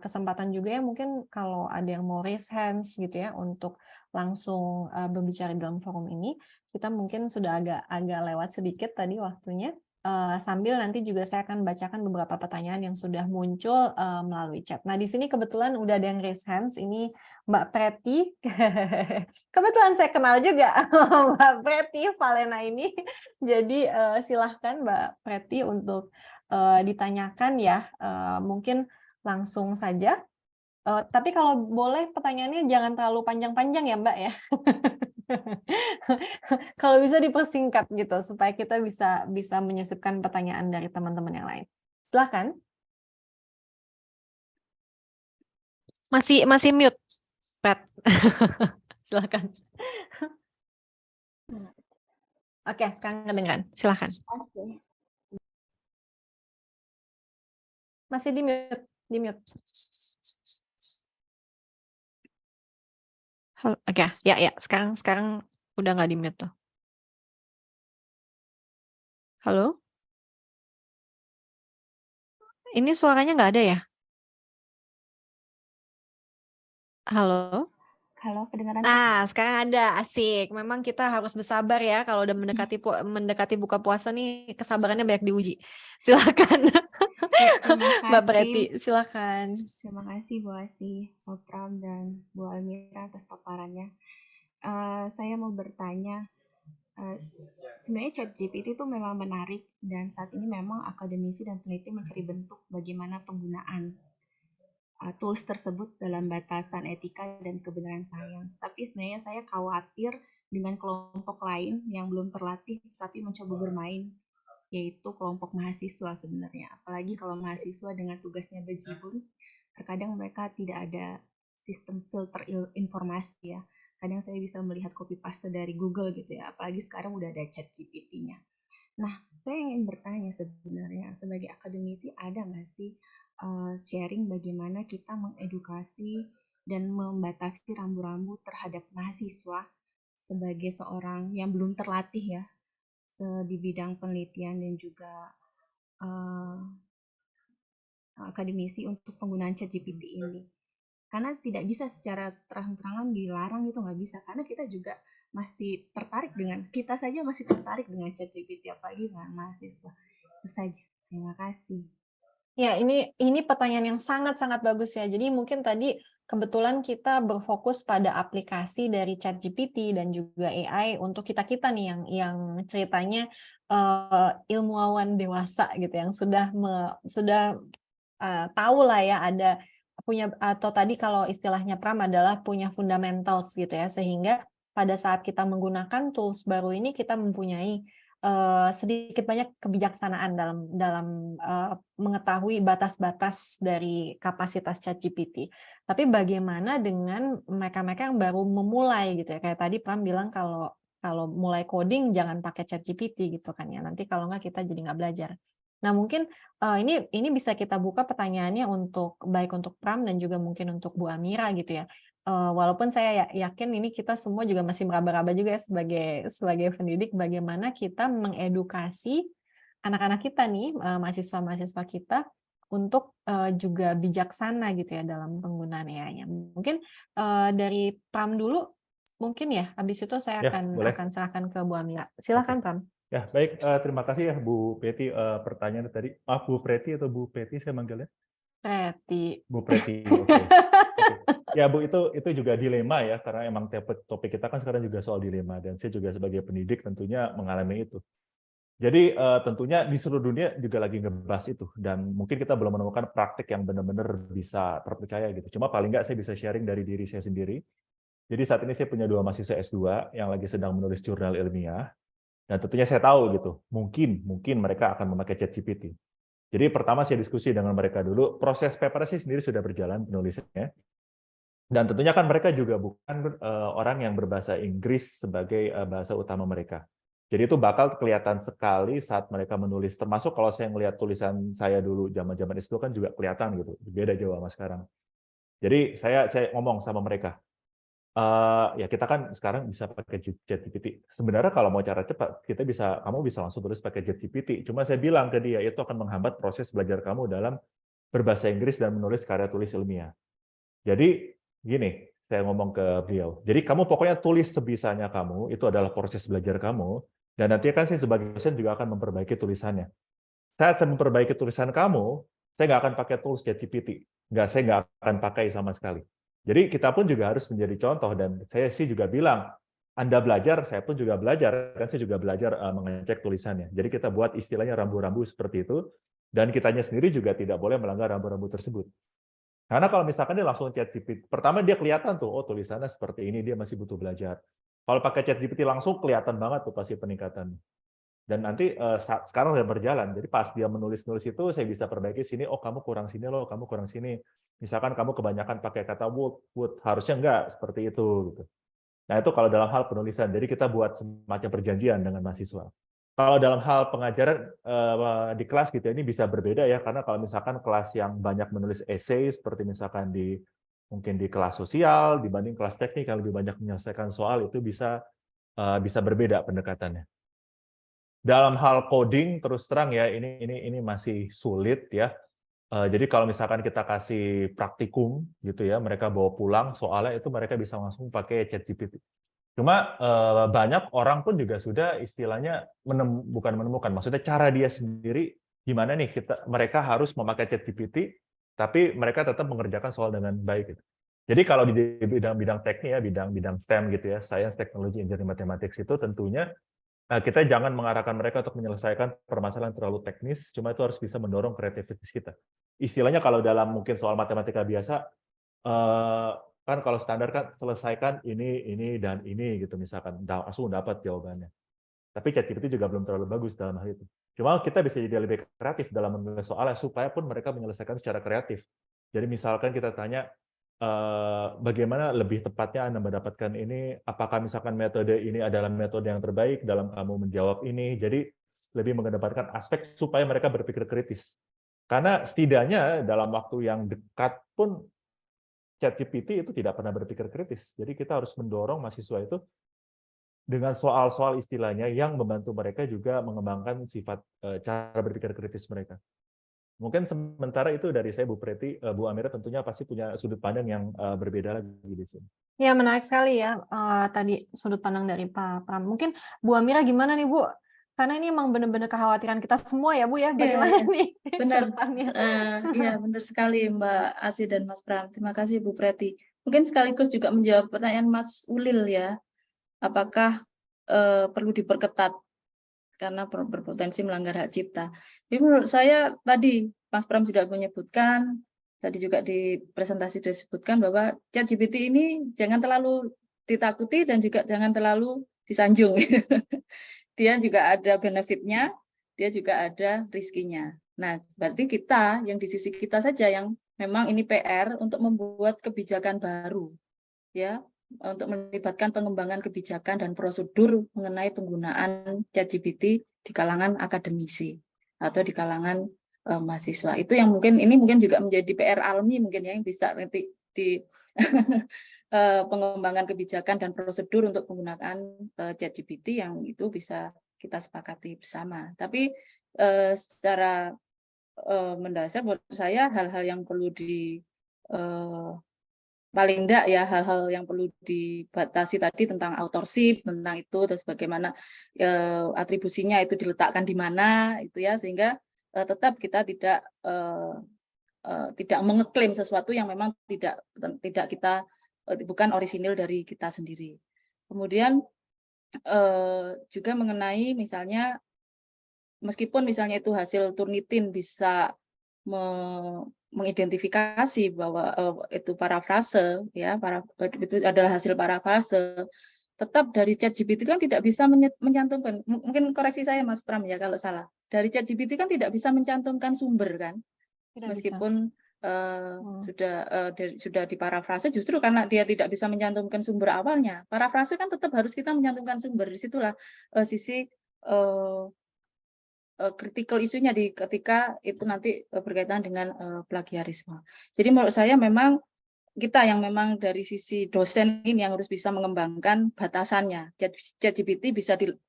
kesempatan juga ya, mungkin kalau ada yang mau raise hands gitu ya, untuk langsung berbicara dalam forum ini, kita mungkin sudah agak lewat sedikit tadi waktunya. Sambil nanti juga saya akan bacakan beberapa pertanyaan yang sudah muncul melalui chat. Nah, di sini kebetulan udah ada yang raise hands. Ini Mbak Preti. Kebetulan saya kenal juga Mbak Preti Valena ini. Jadi silahkan Mbak Preti untuk ditanyakan ya. Mungkin langsung saja. Tapi kalau boleh pertanyaannya jangan terlalu panjang-panjang ya Mbak ya. Kalau bisa dipersingkat gitu supaya kita bisa menyisipkan pertanyaan dari teman-teman yang lain. Silakan. Masih mute, Pat. Silakan. Oke, sekarang kedengeran. Silakan. Masih di mute. Oke, ya, sekarang udah nggak di mute tuh. Halo? Ini suaranya nggak ada ya? Halo? Halo, kedengaran? Nah, sekarang ada, asik. Memang kita harus bersabar ya, kalau udah mendekati buka puasa nih, kesabarannya banyak diuji. Silakan. Ya, terima Mbak kasih. Preti, silakan. Terima kasih Bu Asih, Bu Pram, dan Bu Almira atas paparannya. Saya mau bertanya, sebenarnya ChatGPT itu memang menarik dan saat ini memang akademisi dan peneliti mencari bentuk bagaimana penggunaan tools tersebut dalam batasan etika dan kebenaran sains. Tapi sebenarnya saya khawatir dengan kelompok lain yang belum terlatih tapi mencoba bermain, yaitu kelompok mahasiswa sebenarnya. Apalagi kalau mahasiswa dengan tugasnya berjibun, terkadang mereka tidak ada sistem filter informasi ya. Kadang saya bisa melihat copy paste dari Google gitu ya, apalagi sekarang udah ada ChatGPT-nya. Nah, saya ingin bertanya sebenarnya sebagai akademisi ada nggak sih sharing bagaimana kita mengedukasi dan membatasi rambu-rambu terhadap mahasiswa sebagai seorang yang belum terlatih ya di bidang penelitian dan juga akademisi untuk penggunaan ChatGPT ini. Karena tidak bisa secara terang-terangan dilarang, itu nggak bisa. Karena kita juga masih tertarik kita saja masih tertarik dengan ChatGPT, apalagi dengan mahasiswa. Itu saja. Terima kasih. Ya, ini pertanyaan yang sangat-sangat bagus ya. Jadi mungkin tadi kebetulan kita berfokus pada aplikasi dari ChatGPT dan juga AI untuk kita-kita nih yang ceritanya ilmuwan dewasa gitu, yang sudah tahu lah ya, ada punya, atau tadi kalau istilahnya Pram adalah punya fundamentals gitu ya, sehingga pada saat kita menggunakan tools baru ini kita mempunyai sedikit banyak kebijaksanaan dalam mengetahui batas-batas dari kapasitas ChatGPT. Tapi bagaimana dengan mereka-mereka yang baru memulai gitu ya, kayak tadi Pram bilang kalau mulai coding jangan pakai ChatGPT gitu kan ya, nanti kalau nggak kita jadi nggak belajar. Nah, mungkin ini bisa kita buka pertanyaannya baik untuk Pram dan juga mungkin untuk Bu Amira gitu ya. Walaupun saya yakin ini kita semua juga masih meraba-raba juga ya sebagai pendidik, bagaimana kita mengedukasi anak-anak kita nih, mahasiswa-mahasiswa kita untuk juga bijaksana gitu ya dalam penggunaan AI-nya. Mungkin dari Pram dulu, mungkin ya. Habis itu saya Ya, boleh. akan serahkan ke Bu Amira. Silakan Pram. Ya, baik. Terima kasih ya Bu Peti pertanyaan tadi. Bu Preti atau Bu Peti saya manggilnya? Preti. Bu Preti, oke. Ya Bu, itu juga dilema ya, karena emang topik kita kan sekarang juga soal dilema, dan saya juga sebagai pendidik tentunya mengalami itu. Jadi tentunya di seluruh dunia juga lagi ngebahas itu, dan mungkin kita belum menemukan praktik yang benar-benar bisa terpercaya gitu. Cuma paling nggak saya bisa sharing dari diri saya sendiri. Jadi saat ini saya punya 2 mahasiswa S2 yang lagi sedang menulis jurnal ilmiah, dan tentunya saya tahu gitu, mungkin mereka akan memakai ChatGPT. Jadi pertama saya diskusi dengan mereka dulu, proses paper sih sendiri sudah berjalan penulisannya. Dan tentunya kan mereka juga bukan orang yang berbahasa Inggris sebagai bahasa utama mereka. Jadi itu bakal kelihatan sekali saat mereka menulis. Termasuk kalau saya melihat tulisan saya dulu zaman-zaman S2 kan juga kelihatan gitu. Beda jauh sama sekarang. Jadi saya ngomong sama mereka, ya kita kan sekarang bisa pakai ChatGPT. Sebenarnya kalau mau cara cepat, kamu bisa langsung tulis pakai ChatGPT. Cuma saya bilang ke dia, itu akan menghambat proses belajar kamu dalam berbahasa Inggris dan menulis karya tulis ilmiah. Jadi gini, saya ngomong ke beliau, jadi kamu pokoknya tulis sebisanya kamu, itu adalah proses belajar kamu, dan nanti kan saya sebagai dosen juga akan memperbaiki tulisannya. Saat saya memperbaiki tulisan kamu, saya nggak akan pakai tools ChatGPT. Saya nggak akan pakai sama sekali. Jadi kita pun juga harus menjadi contoh, dan saya sih juga bilang, Anda belajar, saya pun juga belajar, kan saya juga belajar mengecek tulisannya. Jadi kita buat istilahnya rambu-rambu seperti itu, dan kitanya sendiri juga tidak boleh melanggar rambu-rambu tersebut. Karena kalau misalkan dia langsung ChatGPT, pertama dia kelihatan tuh, oh tulisannya seperti ini, dia masih butuh belajar. Kalau pakai ChatGPT langsung kelihatan banget tuh pasti peningkatan. Dan nanti sekarang udah berjalan, jadi pas dia menulis-nulis itu, saya bisa perbaiki sini, oh kamu kurang sini loh, kamu kurang sini. Misalkan kamu kebanyakan pakai kata would, harusnya enggak, seperti itu. Gitu. Nah itu kalau dalam hal penulisan, jadi kita buat semacam perjanjian dengan mahasiswa. Kalau dalam hal pengajaran di kelas gitu ini bisa berbeda ya, karena kalau misalkan kelas yang banyak menulis essay seperti misalkan mungkin di kelas sosial dibanding kelas teknik yang lebih banyak menyelesaikan soal, itu bisa berbeda pendekatannya. Dalam hal coding terus terang ya ini masih sulit ya. Jadi kalau misalkan kita kasih praktikum gitu ya, mereka bawa pulang soalnya itu mereka bisa langsung pakai ChatGPT. Cuma banyak orang pun juga sudah istilahnya bukan menemukan, maksudnya cara dia sendiri gimana nih mereka harus memakai ChatGPT, tapi mereka tetap mengerjakan soal dengan baik. Gitu. Jadi kalau di bidang teknik ya, bidang STEM gitu ya, Science, Technology, Engineering, Mathematics itu tentunya kita jangan mengarahkan mereka untuk menyelesaikan permasalahan terlalu teknis, cuma itu harus bisa mendorong kreativitas kita. Istilahnya kalau dalam mungkin soal matematika biasa, kan kalau standar kan selesaikan ini dan ini gitu misalkan langsung dapat jawabannya. Tapi ChatGPT juga belum terlalu bagus dalam hal itu. Cuma kita bisa jadi lebih kreatif dalam menulis soalnya supaya pun mereka menyelesaikan secara kreatif. Jadi misalkan kita tanya bagaimana lebih tepatnya Anda mendapatkan ini, apakah misalkan metode ini adalah metode yang terbaik dalam kamu menjawab ini. Jadi lebih mengedepankan aspek supaya mereka berpikir kritis. Karena setidaknya dalam waktu yang dekat pun ChatGPT itu tidak pernah berpikir kritis. Jadi kita harus mendorong mahasiswa itu dengan soal-soal istilahnya yang membantu mereka juga mengembangkan sifat cara berpikir kritis mereka. Mungkin sementara itu dari saya, Bu Preti. Bu Amira tentunya pasti punya sudut pandang yang berbeda lagi di sini. Ya, menarik sekali ya tadi sudut pandang dari Pak Pram. Mungkin Bu Amira gimana nih Bu? Karena ini emang benar-benar kekhawatiran kita semua ya Bu ya. Bagaimana nih benar. depannya? Iya, benar sekali Mbak Asi dan Mas Pram. Terima kasih Bu Preti. Mungkin sekaligus juga menjawab pertanyaan Mas Ulil ya. Apakah perlu diperketat karena berpotensi melanggar hak cipta. Jadi menurut saya tadi Mas Pram sudah menyebutkan, tadi juga di presentasi disebutkan bahwa ChatGPT ini jangan terlalu ditakuti dan juga jangan terlalu disanjung. Dia juga ada benefitnya, dia juga ada riskinya. Nah, berarti kita yang di sisi kita saja yang memang ini PR untuk membuat kebijakan baru, ya, untuk melibatkan pengembangan kebijakan dan prosedur mengenai penggunaan ChatGPT di kalangan akademisi. atau di kalangan mahasiswa. Itu yang ini mungkin juga menjadi PR Almi mungkin ya, yang bisa nanti di pengembangan kebijakan dan prosedur untuk penggunaan ChatGPT yang itu bisa kita sepakati bersama. Tapi secara mendasar menurut saya hal-hal yang perlu paling enggak ya, hal-hal yang perlu dibatasi tadi tentang authorship, tentang itu, terus bagaimana atribusinya itu diletakkan di mana, itu ya, sehingga tetap kita tidak mengeklaim sesuatu yang memang tidak kita bukan orisinil dari kita sendiri. Kemudian juga mengenai misalnya meskipun misalnya itu hasil Turnitin bisa mengidentifikasi bahwa itu parafrase ya, itu adalah hasil parafrase, tetap dari ChatGPT kan tidak bisa mencantumkan, mungkin koreksi saya Mas Pram ya kalau salah, dari ChatGPT kan tidak bisa mencantumkan sumber kan, Tidak bisa. meskipun sudah diparafrase, justru karena dia tidak bisa mencantumkan sumber awalnya, parafrase kan tetap harus kita mencantumkan sumber. Disitulah sisi critical isunya ketika itu nanti berkaitan dengan plagiarisme. Jadi menurut saya memang kita yang memang dari sisi dosen ini yang harus bisa mengembangkan batasannya. ChatGPT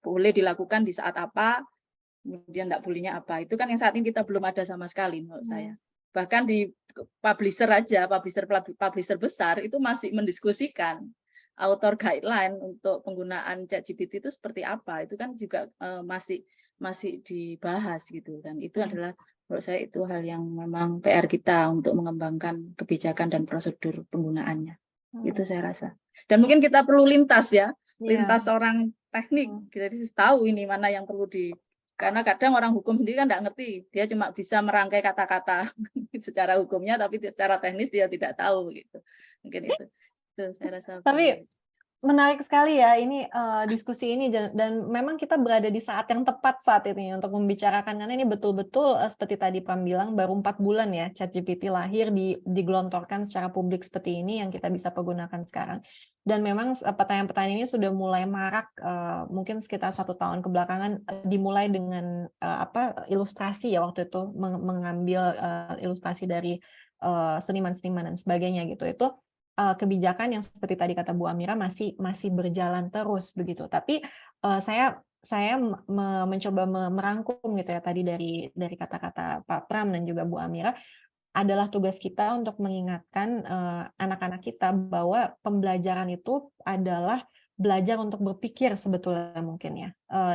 boleh dilakukan di saat apa, kemudian tidak bolehnya apa. Itu kan yang saat ini kita belum ada sama sekali menurut saya. Bahkan di publisher aja, publisher besar itu masih mendiskusikan author guideline untuk penggunaan ChatGPT itu seperti apa. Itu kan juga masih dibahas gitu, dan itu adalah menurut saya itu hal yang memang PR kita untuk mengembangkan kebijakan dan prosedur penggunaannya. Itu saya rasa. Dan mungkin kita perlu lintas ya, lintas orang teknik, jadi tahu ini mana yang perlu karena kadang orang hukum sendiri kan nggak ngerti, dia cuma bisa merangkai kata-kata secara hukumnya, tapi secara teknis dia tidak tahu gitu. Mungkin itu saya rasa. Tapi menarik sekali ya ini diskusi ini, dan memang kita berada di saat yang tepat saat ini untuk membicarakan, karena ini betul-betul seperti tadi Pam bilang, baru 4 bulan ya ChatGPT lahir, digelontorkan secara publik seperti ini yang kita bisa pergunakan sekarang. Dan memang pertanyaan-pertanyaan ini sudah mulai marak, mungkin sekitar 1 tahun kebelakangan, dimulai dengan ilustrasi ya, waktu itu mengambil ilustrasi dari seniman-seniman dan sebagainya gitu. Itu kebijakan yang seperti tadi kata Bu Amira masih berjalan terus begitu. Tapi saya mencoba merangkum gitu ya tadi dari kata-kata Pak Pram dan juga Bu Amira, adalah tugas kita untuk mengingatkan anak-anak kita bahwa pembelajaran itu adalah belajar untuk berpikir sebetulnya mungkin ya.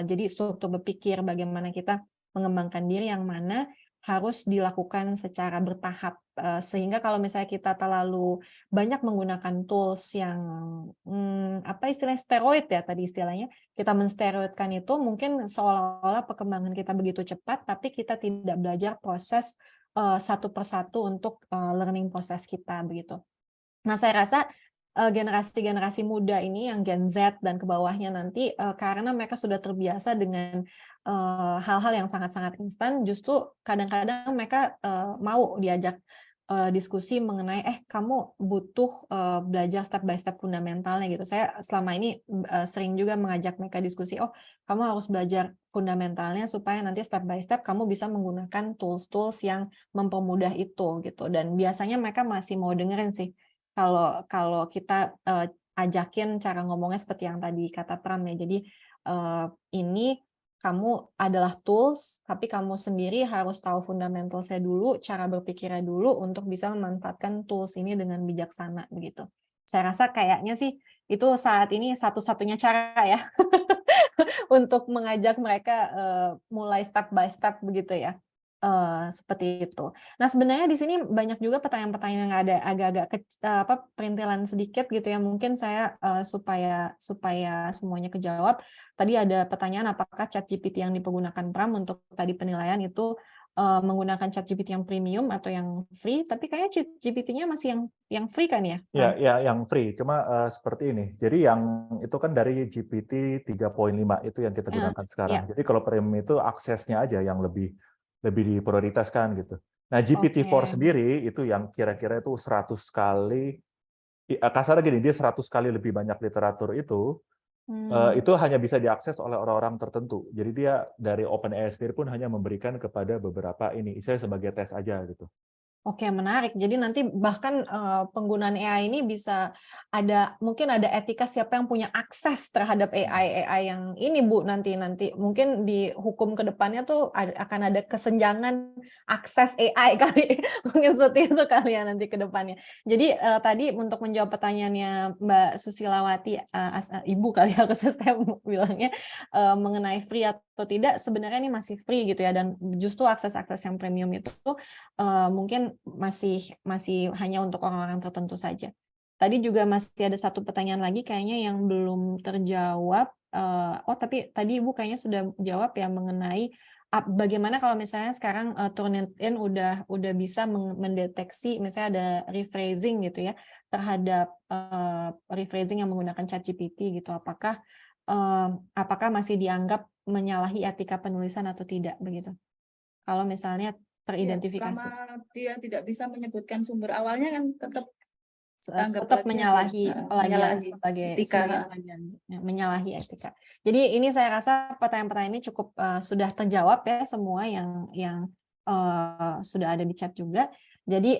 Jadi struktur berpikir, bagaimana kita mengembangkan diri yang mana harus dilakukan secara bertahap, sehingga kalau misalnya kita terlalu banyak menggunakan tools yang istilahnya steroid ya tadi istilahnya, kita mensteroidkan itu, mungkin seolah-olah perkembangan kita begitu cepat, tapi kita tidak belajar proses satu persatu untuk learning proses kita begitu. Nah, saya rasa generasi-generasi muda ini yang Gen Z dan ke bawahnya nanti, karena mereka sudah terbiasa dengan hal-hal yang sangat-sangat instan, justru kadang-kadang mereka mau diajak diskusi mengenai kamu butuh belajar step by step fundamentalnya gitu. Saya selama ini sering juga mengajak mereka diskusi, kamu harus belajar fundamentalnya supaya nanti step by step kamu bisa menggunakan tools-tools yang mempermudah itu gitu. Dan biasanya mereka masih mau dengerin sih kalau kita ajakin cara ngomongnya seperti yang tadi kata Pram ya. Jadi ini kamu adalah tools, tapi kamu sendiri harus tahu fundamentalnya dulu, cara berpikirnya dulu untuk bisa memanfaatkan tools ini dengan bijaksana begitu. Saya rasa kayaknya sih itu saat ini satu-satunya cara ya untuk mengajak mereka mulai step by step begitu ya. Seperti itu. Nah, sebenarnya di sini banyak juga pertanyaan-pertanyaan yang ada agak-agak perintilan sedikit gitu ya. Mungkin saya supaya semuanya kejawab. Tadi ada pertanyaan apakah ChatGPT yang dipergunakan Pram untuk tadi penilaian itu menggunakan ChatGPT yang premium atau yang free, tapi kayaknya ChatGPT-nya masih yang free kan ya? Ya, yang free. Cuma seperti ini. Jadi yang itu kan dari GPT 3.5 itu yang kita gunakan sekarang. Jadi kalau premium itu aksesnya aja yang lebih diprioritaskan gitu. Nah, GPT-4 sendiri itu yang kira-kira itu 100 kali, kasarnya gini, dia 100 kali lebih banyak literatur itu, Itu hanya bisa diakses oleh orang-orang tertentu. Jadi dia dari OpenAI sendiri pun hanya memberikan kepada beberapa ini, istilahnya sebagai tes aja gitu. Oke, menarik. Jadi nanti bahkan penggunaan AI ini bisa mungkin ada etika siapa yang punya akses terhadap AI yang ini Bu nanti mungkin di hukum ke depannya tuh akan ada kesenjangan akses AI kali mungkin seperti itu kali ya nanti ke depannya. Jadi tadi untuk menjawab pertanyaannya Mbak Susilawati, Ibu kali ya saya bilangnya mengenai free atau tidak, sebenarnya ini masih free gitu ya, dan justru akses-akses yang premium itu mungkin masih hanya untuk orang-orang tertentu saja. Tadi juga masih ada satu pertanyaan lagi kayaknya yang belum terjawab. Tapi tadi Ibu kayaknya sudah jawab ya mengenai bagaimana kalau misalnya sekarang Turnitin udah bisa mendeteksi misalnya ada rephrasing gitu ya terhadap rephrasing yang menggunakan ChatGPT gitu. Apakah masih dianggap menyalahi etika penulisan atau tidak begitu? Kalau misalnya teridentifikasi. Selama dia tidak bisa menyebutkan sumber awalnya kan tetap menyalahi plagiaris sebagai plagian, menyalahi etika. Jadi ini saya rasa pertanyaan-pertanyaan ini cukup sudah terjawab ya semua yang sudah ada di chat juga. Jadi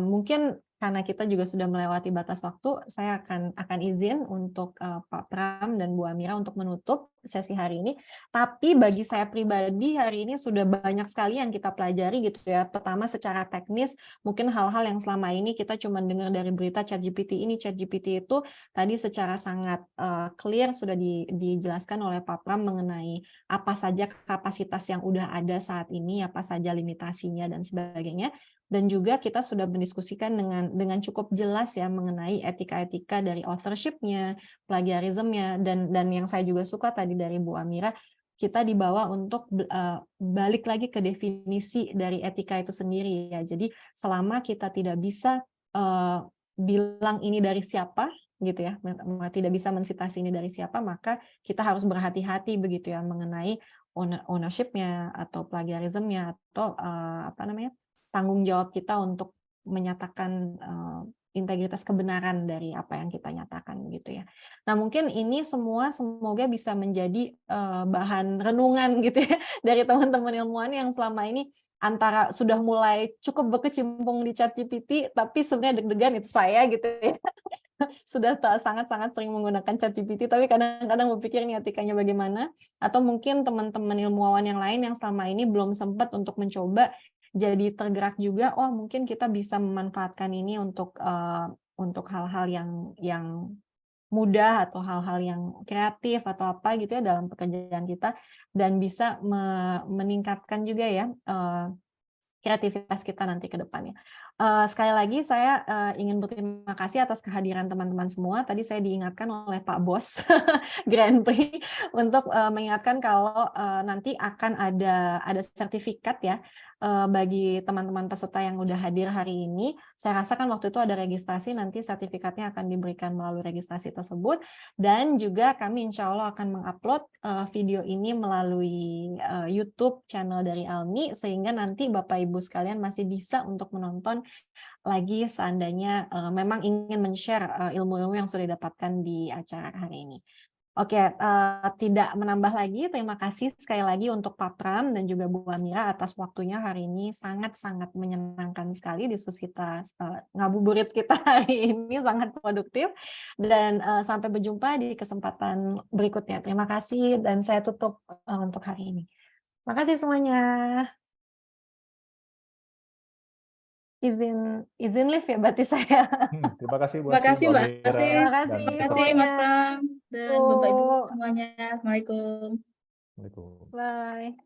mungkin karena kita juga sudah melewati batas waktu, saya akan izin untuk Pak Pram dan Bu Amira untuk menutup sesi hari ini. Tapi bagi saya pribadi hari ini sudah banyak sekali yang kita pelajari gitu ya. Pertama secara teknis, mungkin hal-hal yang selama ini kita cuma dengar dari berita ChatGPT ini. ChatGPT itu tadi secara sangat clear sudah dijelaskan oleh Pak Pram mengenai apa saja kapasitas yang udah ada saat ini, apa saja limitasinya dan sebagainya. Dan juga kita sudah mendiskusikan dengan cukup jelas ya mengenai etika-etika dari authorship-nya, plagiarism-nya, dan yang saya juga suka tadi dari Bu Amira, kita dibawa untuk balik lagi ke definisi dari etika itu sendiri ya. Jadi selama kita tidak bisa bilang ini dari siapa gitu ya, tidak bisa mensitasi ini dari siapa, maka kita harus berhati-hati begitu ya mengenai ownership-nya atau plagiarism-nya atau tanggung jawab kita untuk menyatakan integritas kebenaran dari apa yang kita nyatakan gitu ya. Nah mungkin ini semua semoga bisa menjadi bahan renungan gitu ya dari teman-teman ilmuwan yang selama ini antara sudah mulai cukup berkecimpung di ChatGPT tapi sebenarnya deg-degan itu saya gitu ya. Sudah sangat-sangat sering menggunakan ChatGPT tapi kadang-kadang berpikir ini etikanya bagaimana, atau mungkin teman-teman ilmuwan yang lain yang selama ini belum sempat untuk mencoba jadi tergerak juga, mungkin kita bisa memanfaatkan ini untuk hal-hal yang mudah atau hal-hal yang kreatif atau apa gitu ya dalam pekerjaan kita, dan bisa meningkatkan juga ya kreativitas kita nanti ke depannya. Sekali lagi saya ingin berterima kasih atas kehadiran teman-teman semua. Tadi saya diingatkan oleh Pak Bos Grand Prix untuk mengingatkan kalau nanti akan ada sertifikat ya bagi teman-teman peserta yang udah hadir hari ini. Saya rasa kan waktu itu ada registrasi, nanti sertifikatnya akan diberikan melalui registrasi tersebut, dan juga kami insya Allah akan mengupload video ini melalui YouTube channel dari ALMI, sehingga nanti Bapak Ibu sekalian masih bisa untuk menonton lagi seandainya memang ingin men-share ilmu-ilmu yang sudah didapatkan di acara hari ini. Oke, tidak menambah lagi, terima kasih sekali lagi untuk Pak Pram dan juga Bu Amira atas waktunya hari ini. Sangat-sangat menyenangkan sekali diskusi kita, ngabuburit kita hari ini sangat produktif, dan sampai berjumpa di kesempatan berikutnya. Terima kasih, dan saya tutup untuk hari ini. Terima kasih semuanya. Izin live ya berarti saya. Terima kasih Bu Terima Asih, kasih Bu Mbak Amira, Asih. Terima kasih Terima kasih semuanya. Mas Pram dan Bapak Ibu semuanya. Assalamualaikum. Assalamualaikum. Bye.